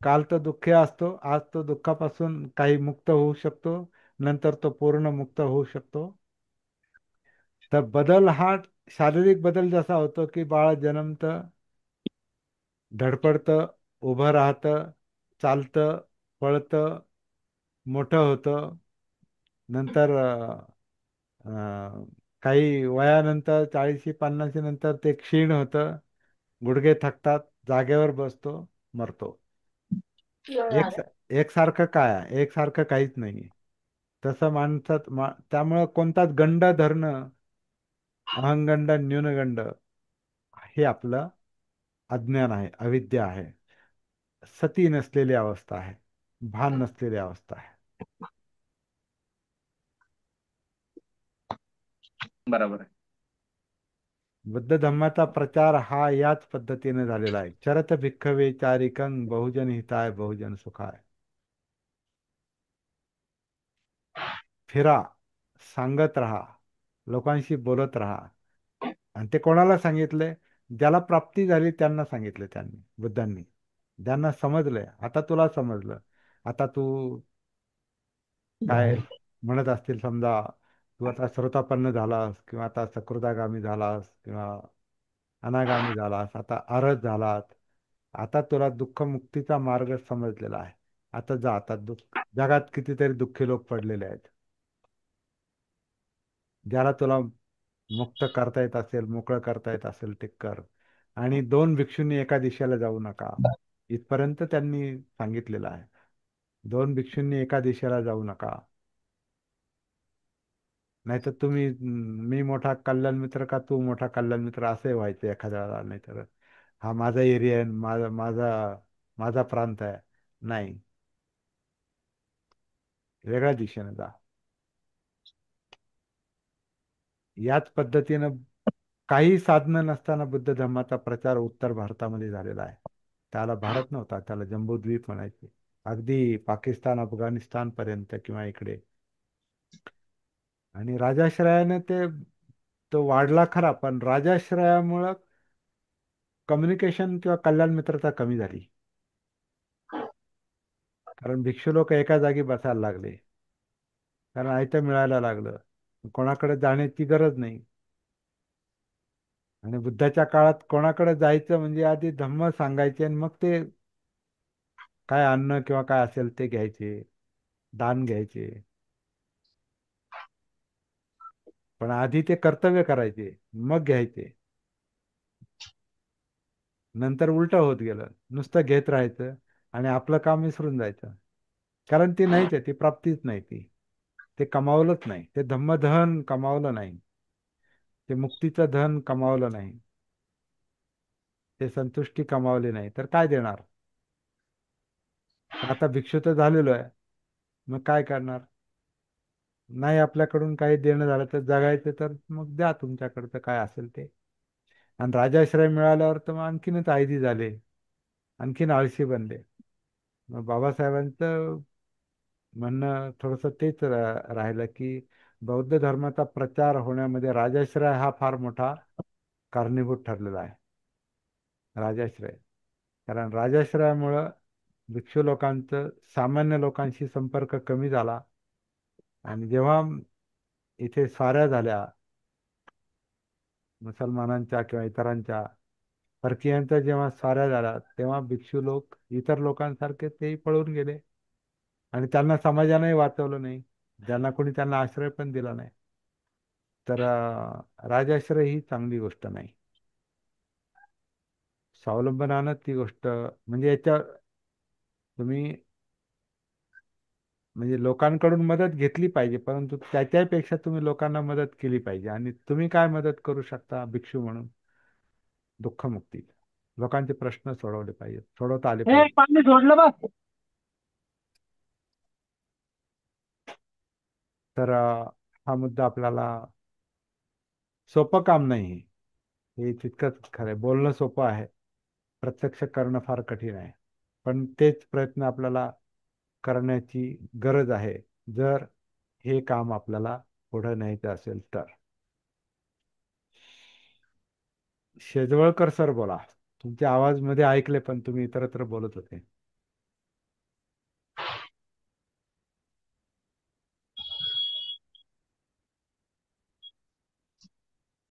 काल तो दुःखी असतो, आज तो दुःखापासून काही मुक्त होऊ शकतो, नंतर तो पूर्ण मुक्त होऊ शकतो. तर बदल हा शारीरिक बदल जसा होतो की बाळ जन्मतं, धडपडतं, उभं राहतं, चालतं, पळतं, मोठं होतं. नंतर काही वयानंतर 40-50 नंतर ते क्षीण होतं, गुडघे थकतात, जागेवर बसतो, मरतो. एक एकसारखं काय आहे? एकसारखं काहीच नाही. तसं त्यामुळं कोणताच गंड धरणं, अहंगंड, न्यूनगंड हे आपलं अज्ञान आहे, अविद्या आहे, सती नसलेली अवस्था आहे, भान नसलेली अवस्था आहे. बरोबर आहे. बुद्ध धम्माचा प्रचार हा याच पद्धतीने झालेला आहे. चरत भिक्खवे चारिकं बहुजन हिताय बहुजन सुखाय. फिरा, सांगत राहा, लोकांशी बोलत राहा. आणि ते कोणाला सांगितले? ज्याला प्राप्ती झाली त्यांना सांगितले, त्यांनी, बुद्धांनी. ज्यांना समजलंय, आता तुला समजलं. आता तू काय म्हणत असतील, समजा तू आता श्रोतापन्न झालास, किंवा आता सकृदागामी झालास, किंवा अनागामी झालास, आता अरहत झालात. आता तुला दुःखमुक्तीचा मार्ग समजलेला आहे. आता जा, आता जगात कितीतरी दुःखी लोक पडलेले आहेत. ज्याला तुला मुक्त करता येत असेल, मोकळं करता येत असेल, ते कर. आणि 2 भिक्षूंनी एका दिशेला जाऊ नका, इथपर्यंत त्यांनी सांगितलेलं आहे. 2 भिक्षूंनी एका दिशेला जाऊ नका. नाहीतर तुम्ही मी मोठा कल्याण मित्र का तू मोठा कल्याण मित्र, असंही व्हायचं एखाद्याला. नाहीतर हा माझा एरिया आहे, माझा माझा माझा प्रांत आहे. नाही, वेगळ्या दिशेने जा. याच पद्धतीनं काही साधनं नसताना बुद्ध धर्माचा प्रचार उत्तर भारतामध्ये झालेला आहे. त्याला भारत नव्हता, त्याला जम्बूद्वीप म्हणायचे. अगदी पाकिस्तान, अफगाणिस्तान पर्यंत, किंवा इकडे. आणि राजाश्रयाने तो वाढला खरा, पण राजाश्रयामुळं कम्युनिकेशन किंवा कल्याण मित्रता कमी झाली. कारण भिक्षू लोक एका जागी बसायला लागले, कारण आयतं मिळायला लागलं, कोणाकडे जाण्याची गरज नाही. आणि बुद्धाच्या काळात कोणाकडे जायचं म्हणजे आधी धम्म सांगायचे, आणि मग ते काय अन्न किंवा काय असेल ते घ्यायचे, दान घ्यायचे. पण आधी ते कर्तव्य करायचे, मग घ्यायचे. नंतर उलट होत गेलं, नुसतं घेत राहायचं आणि आपलं काम विसरून जायचं. कारण ती नाहीच आहे, ती प्राप्तीच नाही. ते कमावलंच नाही, ते धम्मधन कमावलं नाही, ते मुक्तीचं धन कमावलं नाही, ते संतुष्टी कमावली नाही, तर काय देणार? आता भिक्षू तर झालेलो आहे, मग काय करणार? नाही आपल्याकडून काही देणं झालं तर जगायचं, तर मग द्या तुमच्याकडचं काय असेल ते. आणि राजाश्रय मिळाल्यावर तर मग आणखीनच आयदी झाले, आणखीन आळशी बनले. मग बाबासाहेबांचं म्हणणं थोडंसं तेच राहिलं की बौद्ध धर्माचा प्रचार होण्यामध्ये राजाश्रय हा फार मोठा कारणीभूत ठरलेला आहे. राजाश्रय, कारण राजाश्रयामुळं भिक्षू लोकांचं सामान्य लोकांशी संपर्क कमी झाला. आणि जेव्हा इथे स्वाऱ्या झाल्या मुसलमानांच्या किंवा इतरांच्या, परकीयांच्या जेव्हा स्वाऱ्या झाल्या, तेव्हा भिक्षू लोक इतर लोकांसारखे तेही पळून गेले. आणि त्यांना समाजाने वाचवलं नाही, ज्यांना कोणी त्यांना आश्रय पण दिला नाही. तर राजाश्रय ही चांगली गोष्ट नाही. स्वावलंबनानं ती गोष्ट, म्हणजे याच्या तुम्ही म्हणजे लोकांकडून मदत घेतली पाहिजे, परंतु त्याच्यापेक्षा तुम्ही लोकांना मदत केली पाहिजे. आणि तुम्ही काय मदत करू शकता भिक्षू म्हणून? दुःखमुक्ती. लोकांचे प्रश्न सोडवले पाहिजे, सोडवता आले हे पाहिजे. पाणी सोडलं बस. तर हा मुद्दा आपल्याला सोपं काम नाही, हे तितकंच खरं आहे. बोलणं सोपं आहे, प्रत्यक्ष करणं फार कठीण आहे. पण तेच प्रयत्न आपल्याला करण्याची गरज आहे, जर हे काम आपल्याला पुढे न्यायचं असेल तर. शेजवळकर सर बोला. तुमचे आवाज मध्ये ऐकले, पण तुम्ही इतरत्र बोलत होते.